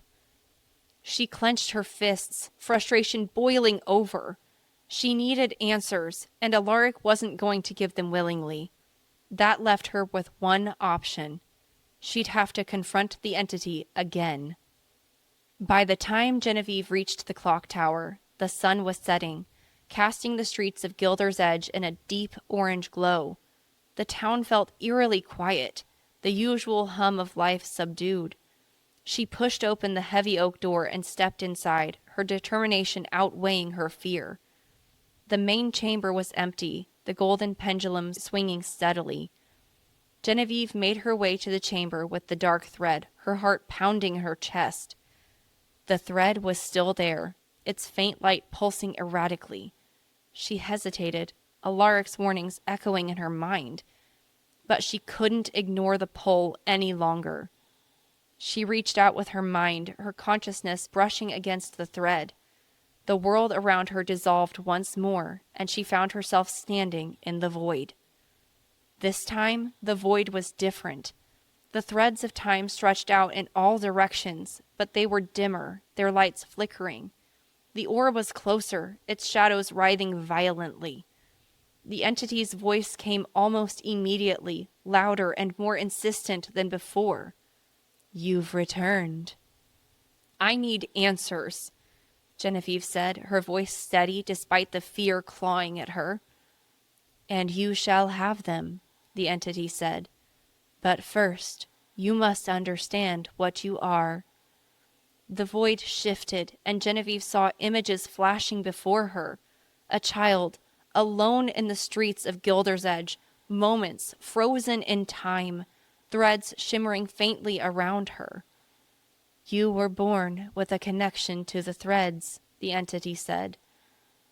She clenched her fists, frustration boiling over. She needed answers, and Alaric wasn't going to give them willingly. That left her with one option. She'd have to confront the entity again. By the time Genevieve reached the clock tower, the sun was setting, casting the streets of Gildersedge in a deep orange glow. The town felt eerily quiet, the usual hum of life subdued. She pushed open the heavy oak door and stepped inside, her determination outweighing her fear. The main chamber was empty, the golden pendulum swinging steadily. Genevieve made her way to the chamber with the dark thread, her heart pounding in her chest. The thread was still there, its faint light pulsing erratically. She hesitated, Alaric's warnings echoing in her mind. But she couldn't ignore the pull any longer. She reached out with her mind, her consciousness brushing against the thread. The world around her dissolved once more, and she found herself standing in the void. This time, the void was different. The threads of time stretched out in all directions, but they were dimmer, their lights flickering. The orb was closer, its shadows writhing violently. The entity's voice came almost immediately, louder and more insistent than before. You've returned. I need answers, Genevieve said, her voice steady despite the fear clawing at her. And you shall have them, the entity said. But first, you must understand what you are. The void shifted, and Genevieve saw images flashing before her. A child, alone in the streets of Gildersedge, moments frozen in time, threads shimmering faintly around her. You were born with a connection to the threads, the entity said.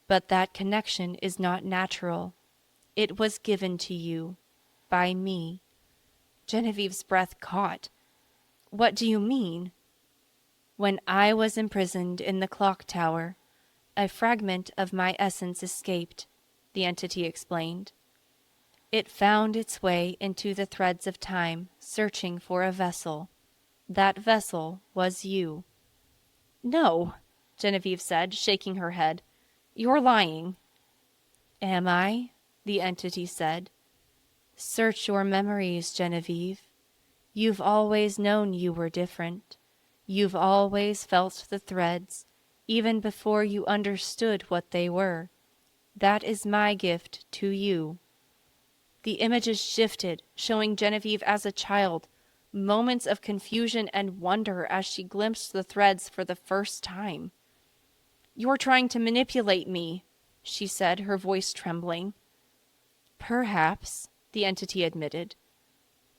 But that connection is not natural. It was given to you by me. Genevieve's breath caught. What do you mean? When I was imprisoned in the clock tower, a fragment of my essence escaped, the entity explained. It found its way into the threads of time, searching for a vessel. That vessel was you. No, Genevieve said, shaking her head. You're lying. Am I? The entity said. Search your memories, Genevieve. You've always known you were different. You've always felt the threads, even before you understood what they were. That is my gift to you. The images shifted, showing Genevieve as a child, moments of confusion and wonder as she glimpsed the threads for the first time. "You're trying to manipulate me," she said, her voice trembling. "Perhaps," the entity admitted,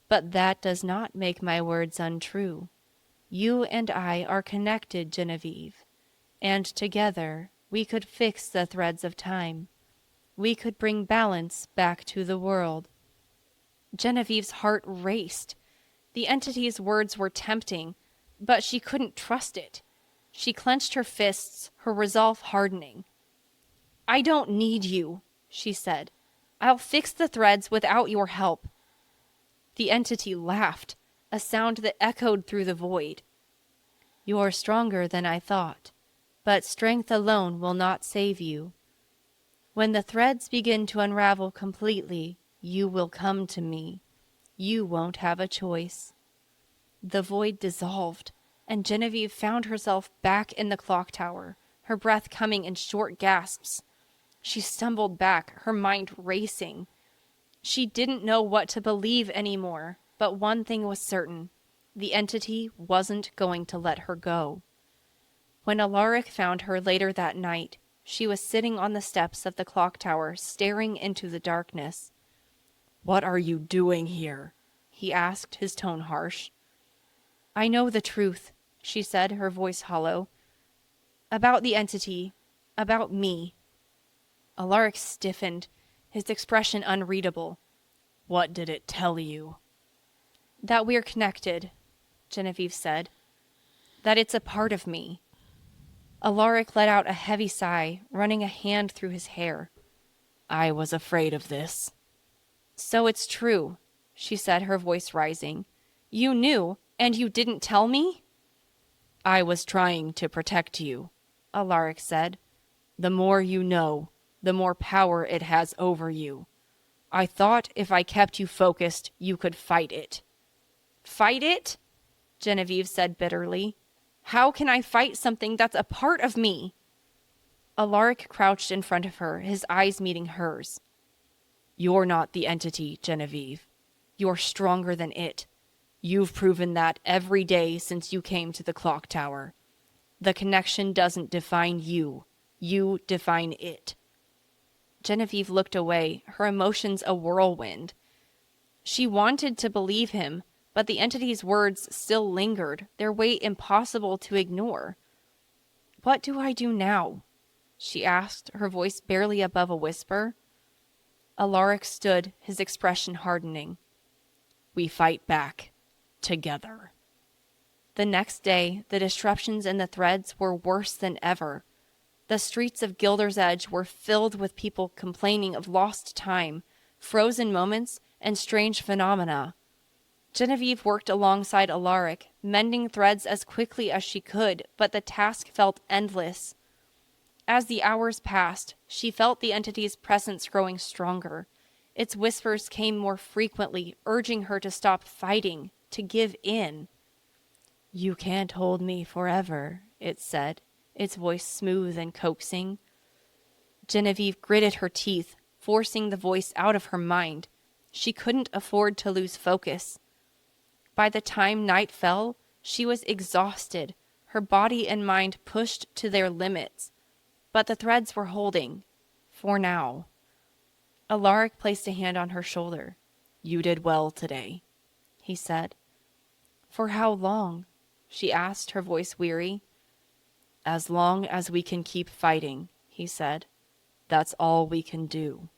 "but that does not make my words untrue. You and I are connected, Genevieve, and together we could fix the threads of time. We could bring balance back to the world." Genevieve's heart raced. The entity's words were tempting, but she couldn't trust it. She clenched her fists, her resolve hardening. "I don't need you," she said. "I'll fix the threads without your help." The entity laughed, a sound that echoed through the void. "You're stronger than I thought, but strength alone will not save you. When the threads begin to unravel completely, you will come to me. You won't have a choice." The void dissolved, and Genevieve found herself back in the clock tower, her breath coming in short gasps. She stumbled back, her mind racing. She didn't know what to believe anymore, but one thing was certain. The entity wasn't going to let her go. When Alaric found her later that night, she was sitting on the steps of the clock tower, staring into the darkness. "What are you doing here?" he asked, his tone harsh. "I know the truth," she said, her voice hollow. "About the entity, about me." Alaric stiffened, his expression unreadable. "What did it tell you?" "That we're connected," Genevieve said. "That it's a part of me." Alaric let out a heavy sigh, running a hand through his hair. "I was afraid of this." "So it's true," she said, her voice rising. "You knew, and you didn't tell me?" "I was trying to protect you," Alaric said. "The more you know, the more power it has over you. I thought if I kept you focused, you could fight it." "Fight it?" Genevieve said bitterly. "How can I fight something that's a part of me?" Alaric crouched in front of her, his eyes meeting hers. "You're not the entity, Genevieve. You're stronger than it. You've proven that every day since you came to the clock tower. The connection doesn't define you. You define it." Genevieve looked away, her emotions a whirlwind. She wanted to believe him, but the entity's words still lingered, their weight impossible to ignore. "What do I do now?" she asked, her voice barely above a whisper. Alaric stood, his expression hardening. "We fight back. Together." The next day, the disruptions in the threads were worse than ever. The streets of Gildersedge were filled with people complaining of lost time, frozen moments, and strange phenomena. Genevieve worked alongside Alaric, mending threads as quickly as she could, but the task felt endless. As the hours passed, she felt the entity's presence growing stronger. Its whispers came more frequently, urging her to stop fighting, to give in. "You can't hold me forever," it said, its voice smooth and coaxing. Genevieve gritted her teeth, forcing the voice out of her mind. She couldn't afford to lose focus. By the time night fell, she was exhausted, her body and mind pushed to their limits. But the threads were holding, for now. Alaric placed a hand on her shoulder. "You did well today," he said. "For how long?" she asked, her voice weary. "As long as we can keep fighting," he said. "That's all we can do."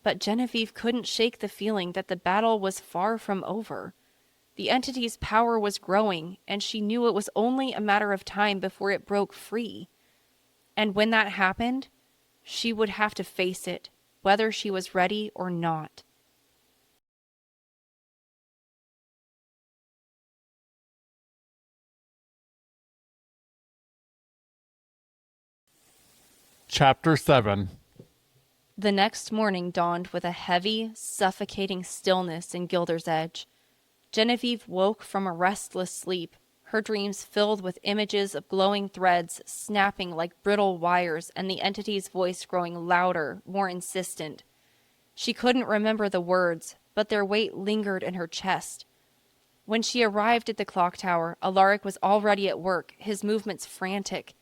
But Genevieve couldn't shake the feeling that the battle was far from over. The entity's power was growing, and she knew it was only a matter of time before it broke free. And when that happened, she would have to face it, whether she was ready or not. Chapter 7. The next morning dawned with a heavy, suffocating stillness in Gildersedge. Genevieve woke from a restless sleep, her dreams filled with images of glowing threads snapping like brittle wires and the entity's voice growing louder, more insistent. She couldn't remember the words, but their weight lingered in her chest. When she arrived at the clock tower, Alaric was already at work, his movements frantic.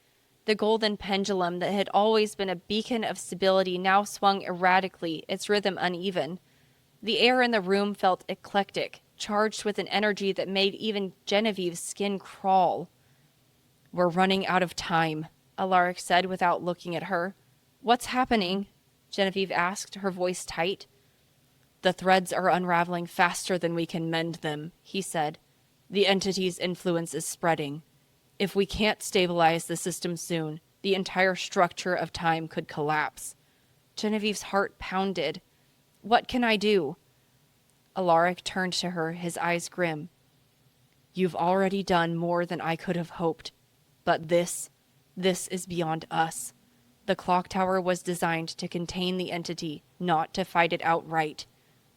The golden pendulum that had always been a beacon of stability now swung erratically, its rhythm uneven. The air in the room felt eclectic, charged with an energy that made even Genevieve's skin crawl. "We're running out of time," Alaric said without looking at her. "What's happening?" Genevieve asked, her voice tight. "The threads are unraveling faster than we can mend them," he said. "The entity's influence is spreading. If we can't stabilize the system soon, the entire structure of time could collapse." Genevieve's heart pounded. "What can I do?" Alaric turned to her, his eyes grim. "You've already done more than I could have hoped. But this is beyond us. The clock tower was designed to contain the entity, not to fight it outright.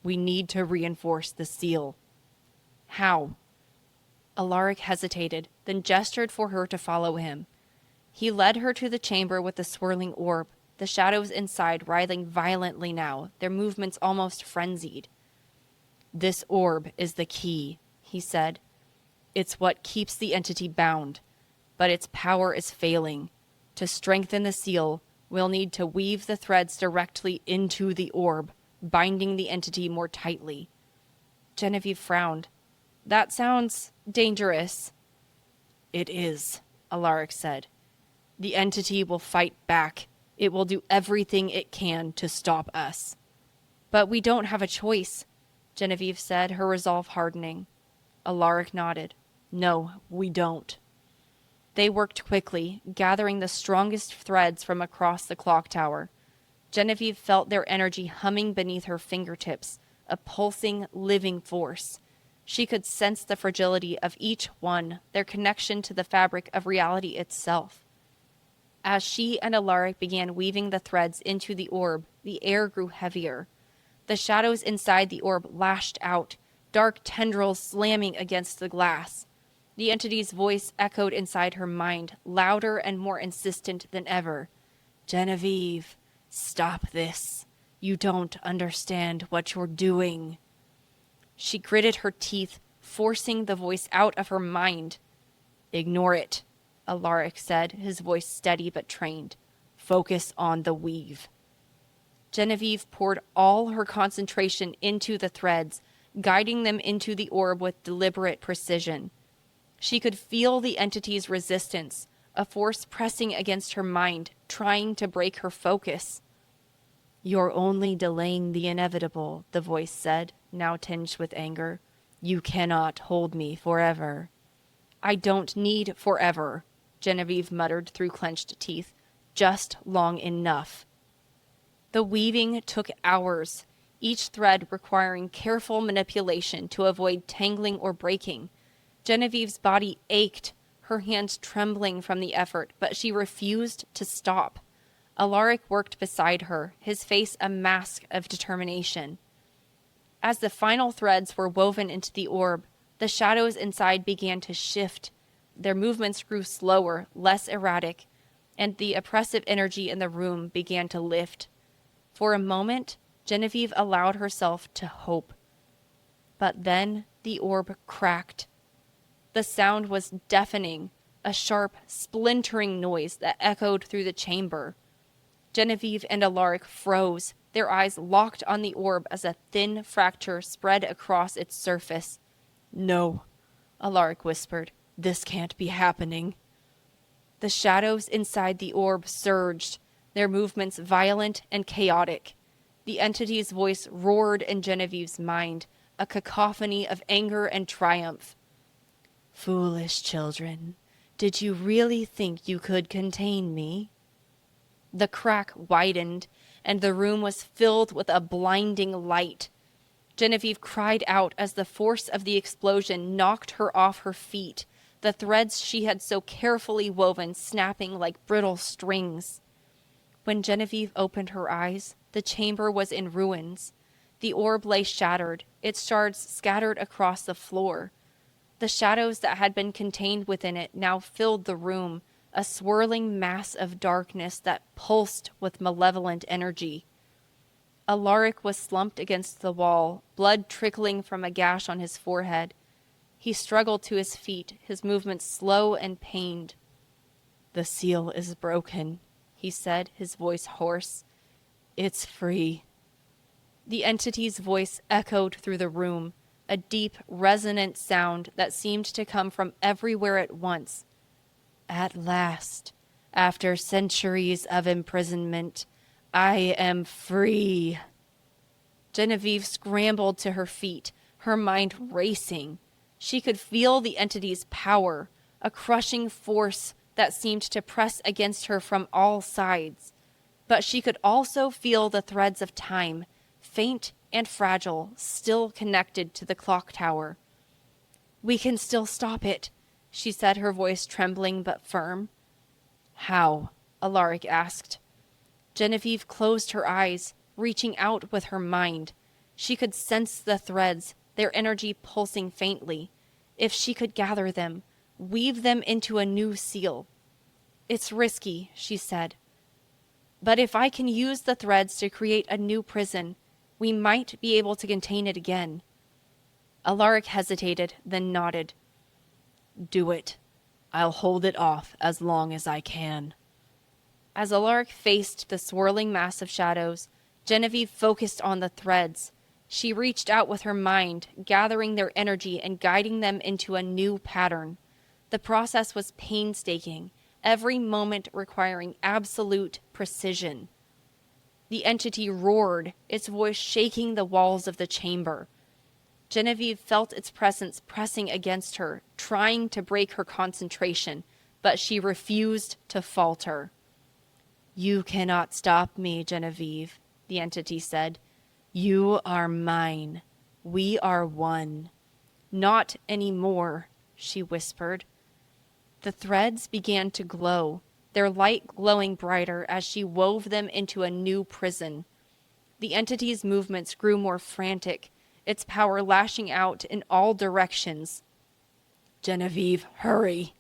We need to reinforce the seal." "How?" Alaric hesitated, then gestured for her to follow him. He led her to the chamber with the swirling orb, the shadows inside writhing violently now, their movements almost frenzied. "This orb is the key," he said. "It's what keeps the entity bound, but its power is failing. To strengthen the seal, we'll need to weave the threads directly into the orb, binding the entity more tightly." Genevieve frowned. "That sounds dangerous." "It is," Alaric said. "The entity will fight back. It will do everything it can to stop us." "But we don't have a choice," Genevieve said, her resolve hardening. Alaric nodded. "No, we don't." They worked quickly, gathering the strongest threads from across the clock tower. Genevieve felt their energy humming beneath her fingertips, a pulsing, living force. She could sense the fragility of each one, their connection to the fabric of reality itself. As she and Alaric began weaving the threads into the orb, the air grew heavier. The shadows inside the orb lashed out, dark tendrils slamming against the glass. The entity's voice echoed inside her mind, louder and more insistent than ever. "Genevieve, stop this. You don't understand what you're doing." She gritted her teeth, forcing the voice out of her mind. "Ignore it," Alaric said, his voice steady but trained. "Focus on the weave." Genevieve poured all her concentration into the threads, guiding them into the orb with deliberate precision. She could feel the entity's resistance, a force pressing against her mind, trying to break her focus. "You're only delaying the inevitable," the voice said, now tinged with anger. "You cannot hold me forever." "I don't need forever," Genevieve muttered through clenched teeth. "Just long enough." The weaving took hours, each thread requiring careful manipulation to avoid tangling or breaking. Genevieve's body ached, her hands trembling from the effort, but she refused to stop. Alaric worked beside her, his face a mask of determination. As the final threads were woven into the orb, the shadows inside began to shift. Their movements grew slower, less erratic, and the oppressive energy in the room began to lift. For a moment, Genevieve allowed herself to hope. But then the orb cracked. The sound was deafening, a sharp, splintering noise that echoed through the chamber. Genevieve and Alaric froze, their eyes locked on the orb as a thin fracture spread across its surface. "No," Alaric whispered. "This can't be happening." The shadows inside the orb surged, their movements violent and chaotic. The entity's voice roared in Genevieve's mind, a cacophony of anger and triumph. "Foolish children, did you really think you could contain me?" The crack widened, and the room was filled with a blinding light. Genevieve cried out as the force of the explosion knocked her off her feet, the threads she had so carefully woven snapping like brittle strings. When Genevieve opened her eyes, the chamber was in ruins. The orb lay shattered, its shards scattered across the floor. The shadows that had been contained within it now filled the room, a swirling mass of darkness that pulsed with malevolent energy. Alaric was slumped against the wall, blood trickling from a gash on his forehead. He struggled to his feet, his movements slow and pained. "The seal is broken," he said, his voice hoarse. "It's free." The entity's voice echoed through the room, a deep, resonant sound that seemed to come from everywhere at once. "At last, after centuries of imprisonment, I am free." Genevieve scrambled to her feet, her mind racing. She could feel the entity's power, a crushing force that seemed to press against her from all sides. But she could also feel the threads of time, faint and fragile, still connected to the clock tower. "We can still stop it," she said, her voice trembling but firm. "How?" Alaric asked. Genevieve closed her eyes, reaching out with her mind. She could sense the threads, their energy pulsing faintly. If she could gather them, weave them into a new seal. "It's risky," she said. "But if I can use the threads to create a new prison, we might be able to contain it again." Alaric hesitated, then nodded. "Do it. I'll hold it off as long as I can." As Alaric faced the swirling mass of shadows, Genevieve focused on the threads. She reached out with her mind, gathering their energy and guiding them into a new pattern. The process was painstaking, every moment requiring absolute precision. The entity roared, its voice shaking the walls of the chamber. Genevieve felt its presence pressing against her, trying to break her concentration, but she refused to falter. "You cannot stop me, Genevieve," the entity said. "You are mine. We are one." "Not anymore," she whispered. The threads began to glow, their light glowing brighter as she wove them into a new prison. The entity's movements grew more frantic, its power lashing out in all directions. "Genevieve, hurry!"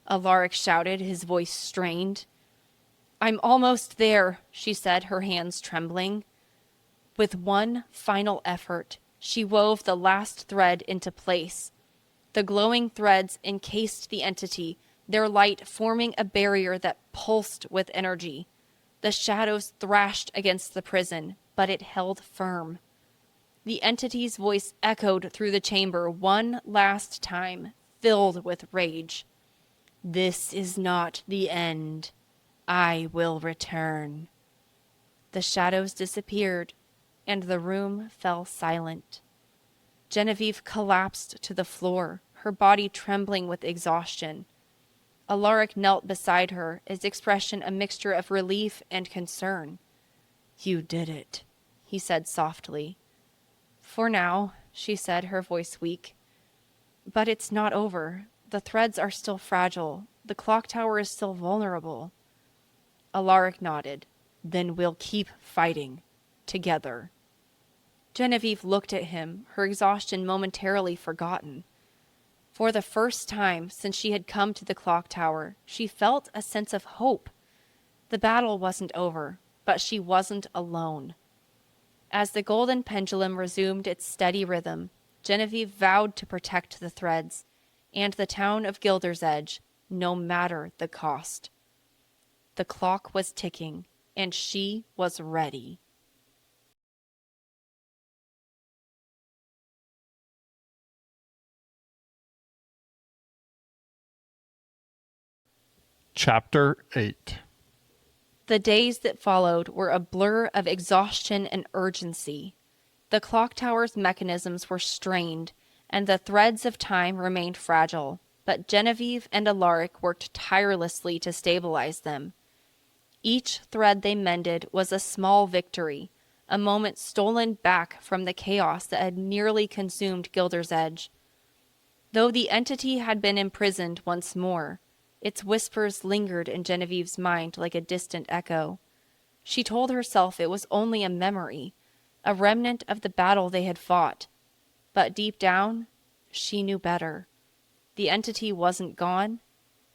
Alaric shouted, his voice strained. "I'm almost there," she said, her hands trembling. With one final effort, she wove the last thread into place. The glowing threads encased the entity, their light forming a barrier that pulsed with energy. The shadows thrashed against the prison, but it held firm. The entity's voice echoed through the chamber one last time, filled with rage. "This is not the end. I will return." The shadows disappeared, and the room fell silent. Genevieve collapsed to the floor, her body trembling with exhaustion. Alaric knelt beside her, his expression a mixture of relief and concern. "You did it," he said softly. "For now," she said, her voice weak. "But it's not over. The threads are still fragile. The clock tower is still vulnerable." Alaric nodded. "Then we'll keep fighting. Together." Genevieve looked at him, her exhaustion momentarily forgotten. For the first time since she had come to the clock tower, she felt a sense of hope. The battle wasn't over, but she wasn't alone. As the golden pendulum resumed its steady rhythm, Genevieve vowed to protect the threads and the town of Gildersedge, no matter the cost. The clock was ticking, and she was ready. Chapter 8. The days that followed were a blur of exhaustion and urgency. The clock tower's mechanisms were strained, and the threads of time remained fragile, but Genevieve and Alaric worked tirelessly to stabilize them. Each thread they mended was a small victory, a moment stolen back from the chaos that had nearly consumed Gildersedge. Though the entity had been imprisoned once more, its whispers lingered in Genevieve's mind like a distant echo. She told herself it was only a memory, a remnant of the battle they had fought. But deep down, she knew better. The entity wasn't gone,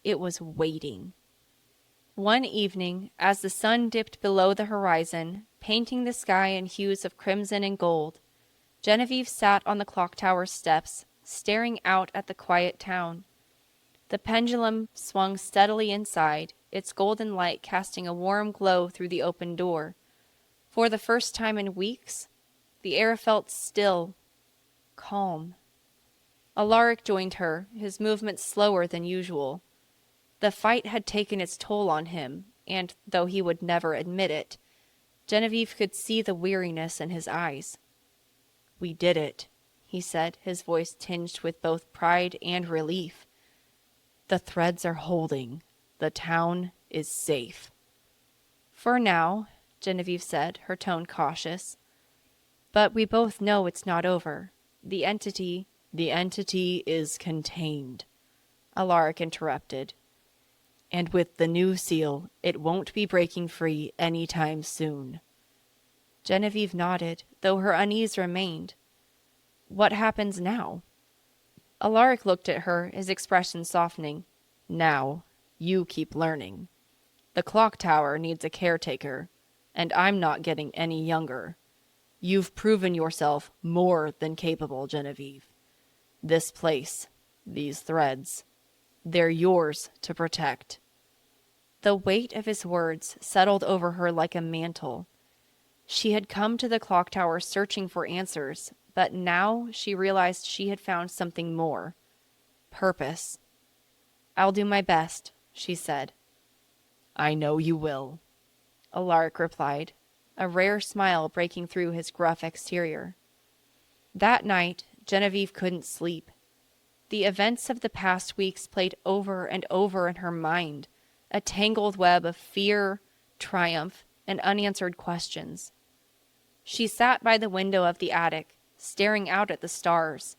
it was waiting. One evening, as the sun dipped below the horizon, painting the sky in hues of crimson and gold. Genevieve sat on the clocktower steps, staring out at the quiet town. The pendulum swung steadily inside, its golden light casting a warm glow through the open door. For the first time in weeks, the air felt still, calm. Alaric joined her, his movements slower than usual. The fight had taken its toll on him, and, though he would never admit it, Genevieve could see the weariness in his eyes. "We did it," he said, his voice tinged with both pride and relief. "The threads are holding. The town is safe." "For now," Genevieve said, her tone cautious. "But we both know it's not over. The entity is contained," Alaric interrupted. "And with the new seal, it won't be breaking free any time soon." Genevieve nodded, though her unease remained. "What happens now?" Alaric looked at her, his expression softening. "Now, you keep learning. The clock tower needs a caretaker, and I'm not getting any younger. You've proven yourself more than capable, Genevieve. This place, these threads, they're yours to protect." The weight of his words settled over her like a mantle. She had come to the clock tower searching for answers, but now she realized she had found something more. Purpose. "I'll do my best," she said. "I know you will," Alaric replied, a rare smile breaking through his gruff exterior. That night, Genevieve couldn't sleep. The events of the past weeks played over and over in her mind, a tangled web of fear, triumph, and unanswered questions. She sat by the window of the attic, staring out at the stars.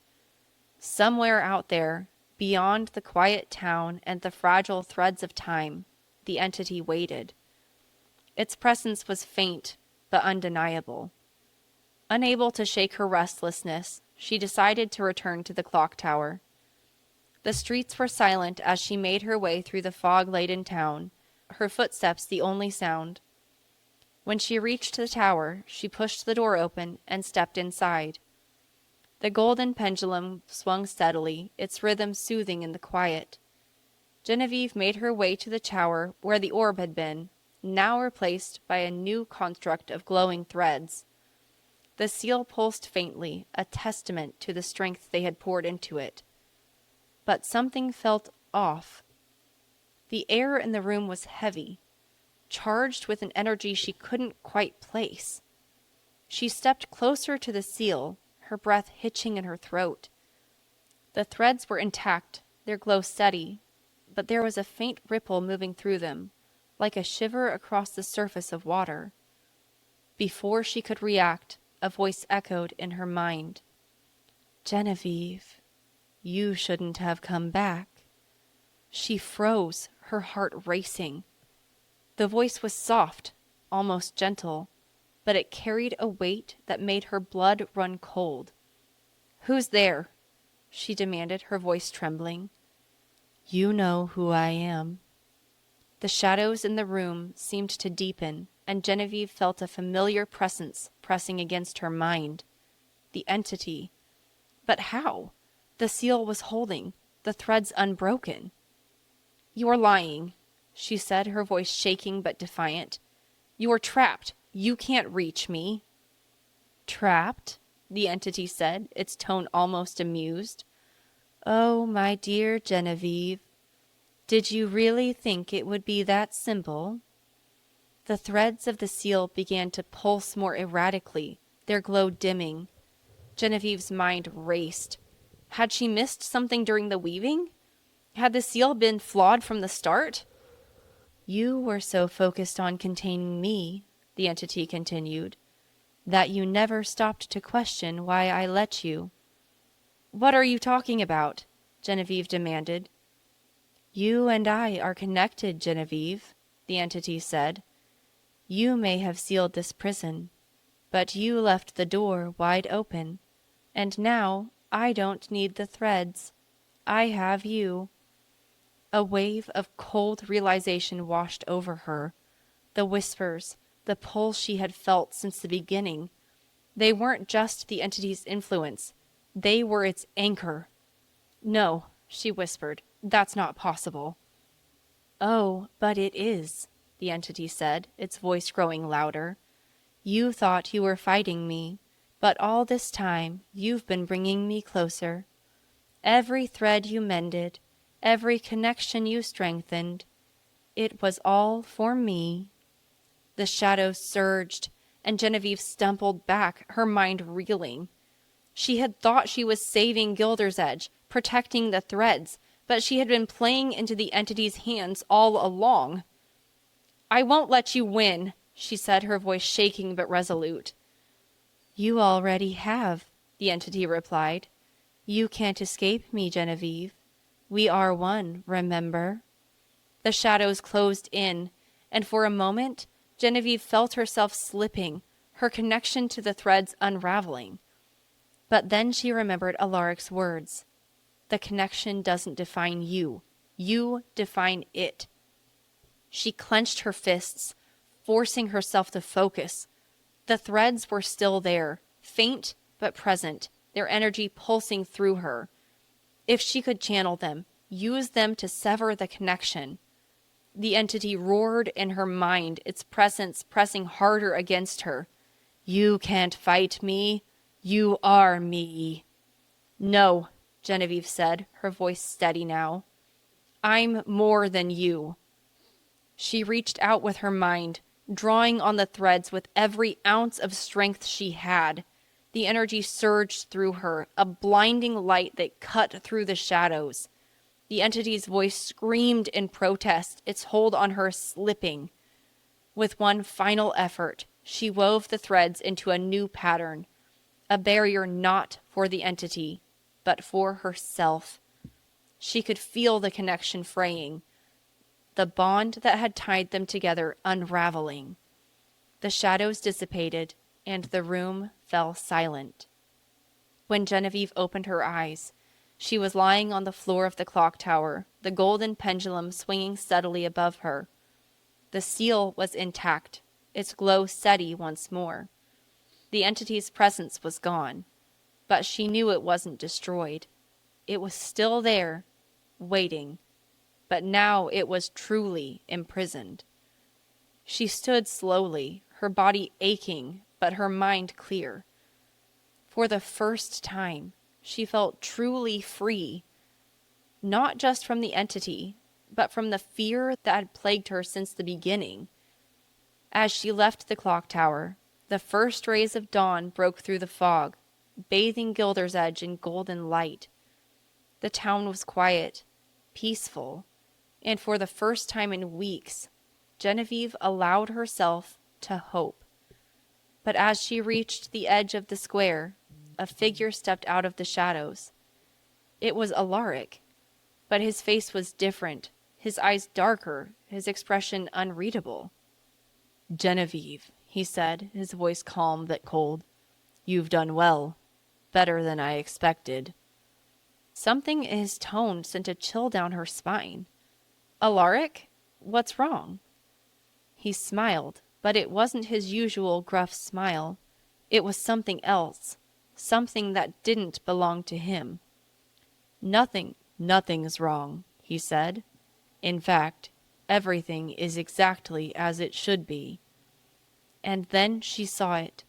Somewhere out there, beyond the quiet town and the fragile threads of time, the entity waited. Its presence was faint, but undeniable. Unable to shake her restlessness, she decided to return to the clock tower. The streets were silent as she made her way through the fog-laden town, her footsteps the only sound. When she reached the tower, she pushed the door open and stepped inside. The golden pendulum swung steadily, its rhythm soothing in the quiet. Genevieve made her way to the tower where the orb had been, now replaced by a new construct of glowing threads. The seal pulsed faintly, a testament to the strength they had poured into it. But something felt off. The air in the room was heavy, charged with an energy she couldn't quite place. She stepped closer to the seal, her breath hitching in her throat. The threads were intact, their glow steady, but there was a faint ripple moving through them, like a shiver across the surface of water. Before she could react, a voice echoed in her mind. "Genevieve, you shouldn't have come back." She froze, her heart racing. The voice was soft, almost gentle, but it carried a weight that made her blood run cold. "Who's there?" she demanded, her voice trembling. "You know who I am." The shadows in the room seemed to deepen, and Genevieve felt a familiar presence pressing against her mind. The entity. But how? The seal was holding, the threads unbroken. "You're lying," she said, her voice shaking but defiant. "You're trapped. You can't reach me." "Trapped?" the entity said, its tone almost amused. "Oh, my dear Genevieve, did you really think it would be that simple?" The threads of the seal began to pulse more erratically, their glow dimming. Genevieve's mind raced. Had she missed something during the weaving? Had the seal been flawed from the start? "You were so focused on containing me," the entity continued, "that you never stopped to question why I let you." "What are you talking about?" Genevieve demanded. "You and I are connected, Genevieve," the entity said. "You may have sealed this prison, but you left the door wide open, and now I don't need the threads. I have you." A wave of cold realization washed over her. The whispers, the pull she had felt since the beginning. They weren't just the entity's influence, they were its anchor. "No," she whispered, "that's not possible." "Oh, but it is," the entity said, its voice growing louder. "You thought you were fighting me, but all this time you've been bringing me closer. Every thread you mended, every connection you strengthened, it was all for me." The shadows surged, and Genevieve stumbled back, her mind reeling. She had thought she was saving Gildersedge, protecting the threads, but she had been playing into the entity's hands all along. "I won't let you win," she said, her voice shaking but resolute. "You already have," the entity replied. "You can't escape me, Genevieve. We are one, remember?" The shadows closed in, and for a moment Genevieve felt herself slipping, her connection to the threads unraveling. But then she remembered Alaric's words. "The connection doesn't define you. You define it." She clenched her fists, forcing herself to focus. The threads were still there, faint but present, their energy pulsing through her. If she could channel them, use them to sever the connection. The entity roared in her mind, its presence pressing harder against her. "You can't fight me. You are me." "No," Genevieve said, her voice steady now. "I'm more than you." She reached out with her mind, drawing on the threads with every ounce of strength she had. The energy surged through her, a blinding light that cut through the shadows. The entity's voice screamed in protest, its hold on her slipping. With one final effort, she wove the threads into a new pattern, a barrier not for the entity, but for herself. She could feel the connection fraying, the bond that had tied them together unraveling. The shadows dissipated, and the room fell silent. When Genevieve opened her eyes, she was lying on the floor of the clock tower, the golden pendulum swinging steadily above her. The seal was intact, its glow steady once more. The entity's presence was gone, but she knew it wasn't destroyed. It was still there, waiting, but now it was truly imprisoned. She stood slowly, her body aching, but her mind clear. For the first time, she felt truly free, not just from the entity, but from the fear that had plagued her since the beginning. As she left the clock tower, the first rays of dawn broke through the fog, bathing Gildersedge in golden light. The town was quiet, peaceful, and for the first time in weeks, Genevieve allowed herself to hope. But as she reached the edge of the square, a figure stepped out of the shadows. It was Alaric, but his face was different, his eyes darker, his expression unreadable. "Genevieve," he said, his voice calm but cold. "You've done well. Better than I expected." Something in his tone sent a chill down her spine. "Alaric? What's wrong?" He smiled, but it wasn't his usual gruff smile. It was something else, something that didn't belong to him. Nothing's wrong," he said. "In fact, everything is exactly as it should be." And then she saw it,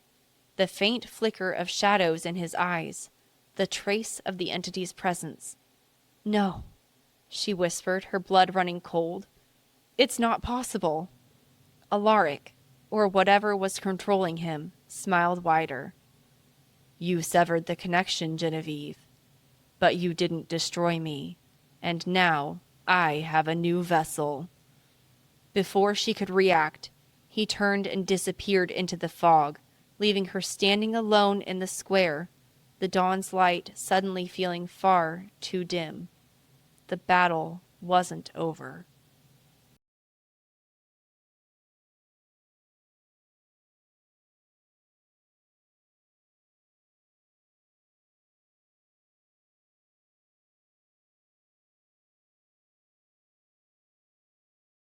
the faint flicker of shadows in his eyes, the trace of the entity's presence. "No," she whispered, her blood running cold. "It's not possible." Alaric, or whatever was controlling him, smiled wider. "You severed the connection, Genevieve, but you didn't destroy me, and now I have a new vessel." Before she could react, he turned and disappeared into the fog, leaving her standing alone in the square, the dawn's light suddenly feeling far too dim. The battle wasn't over.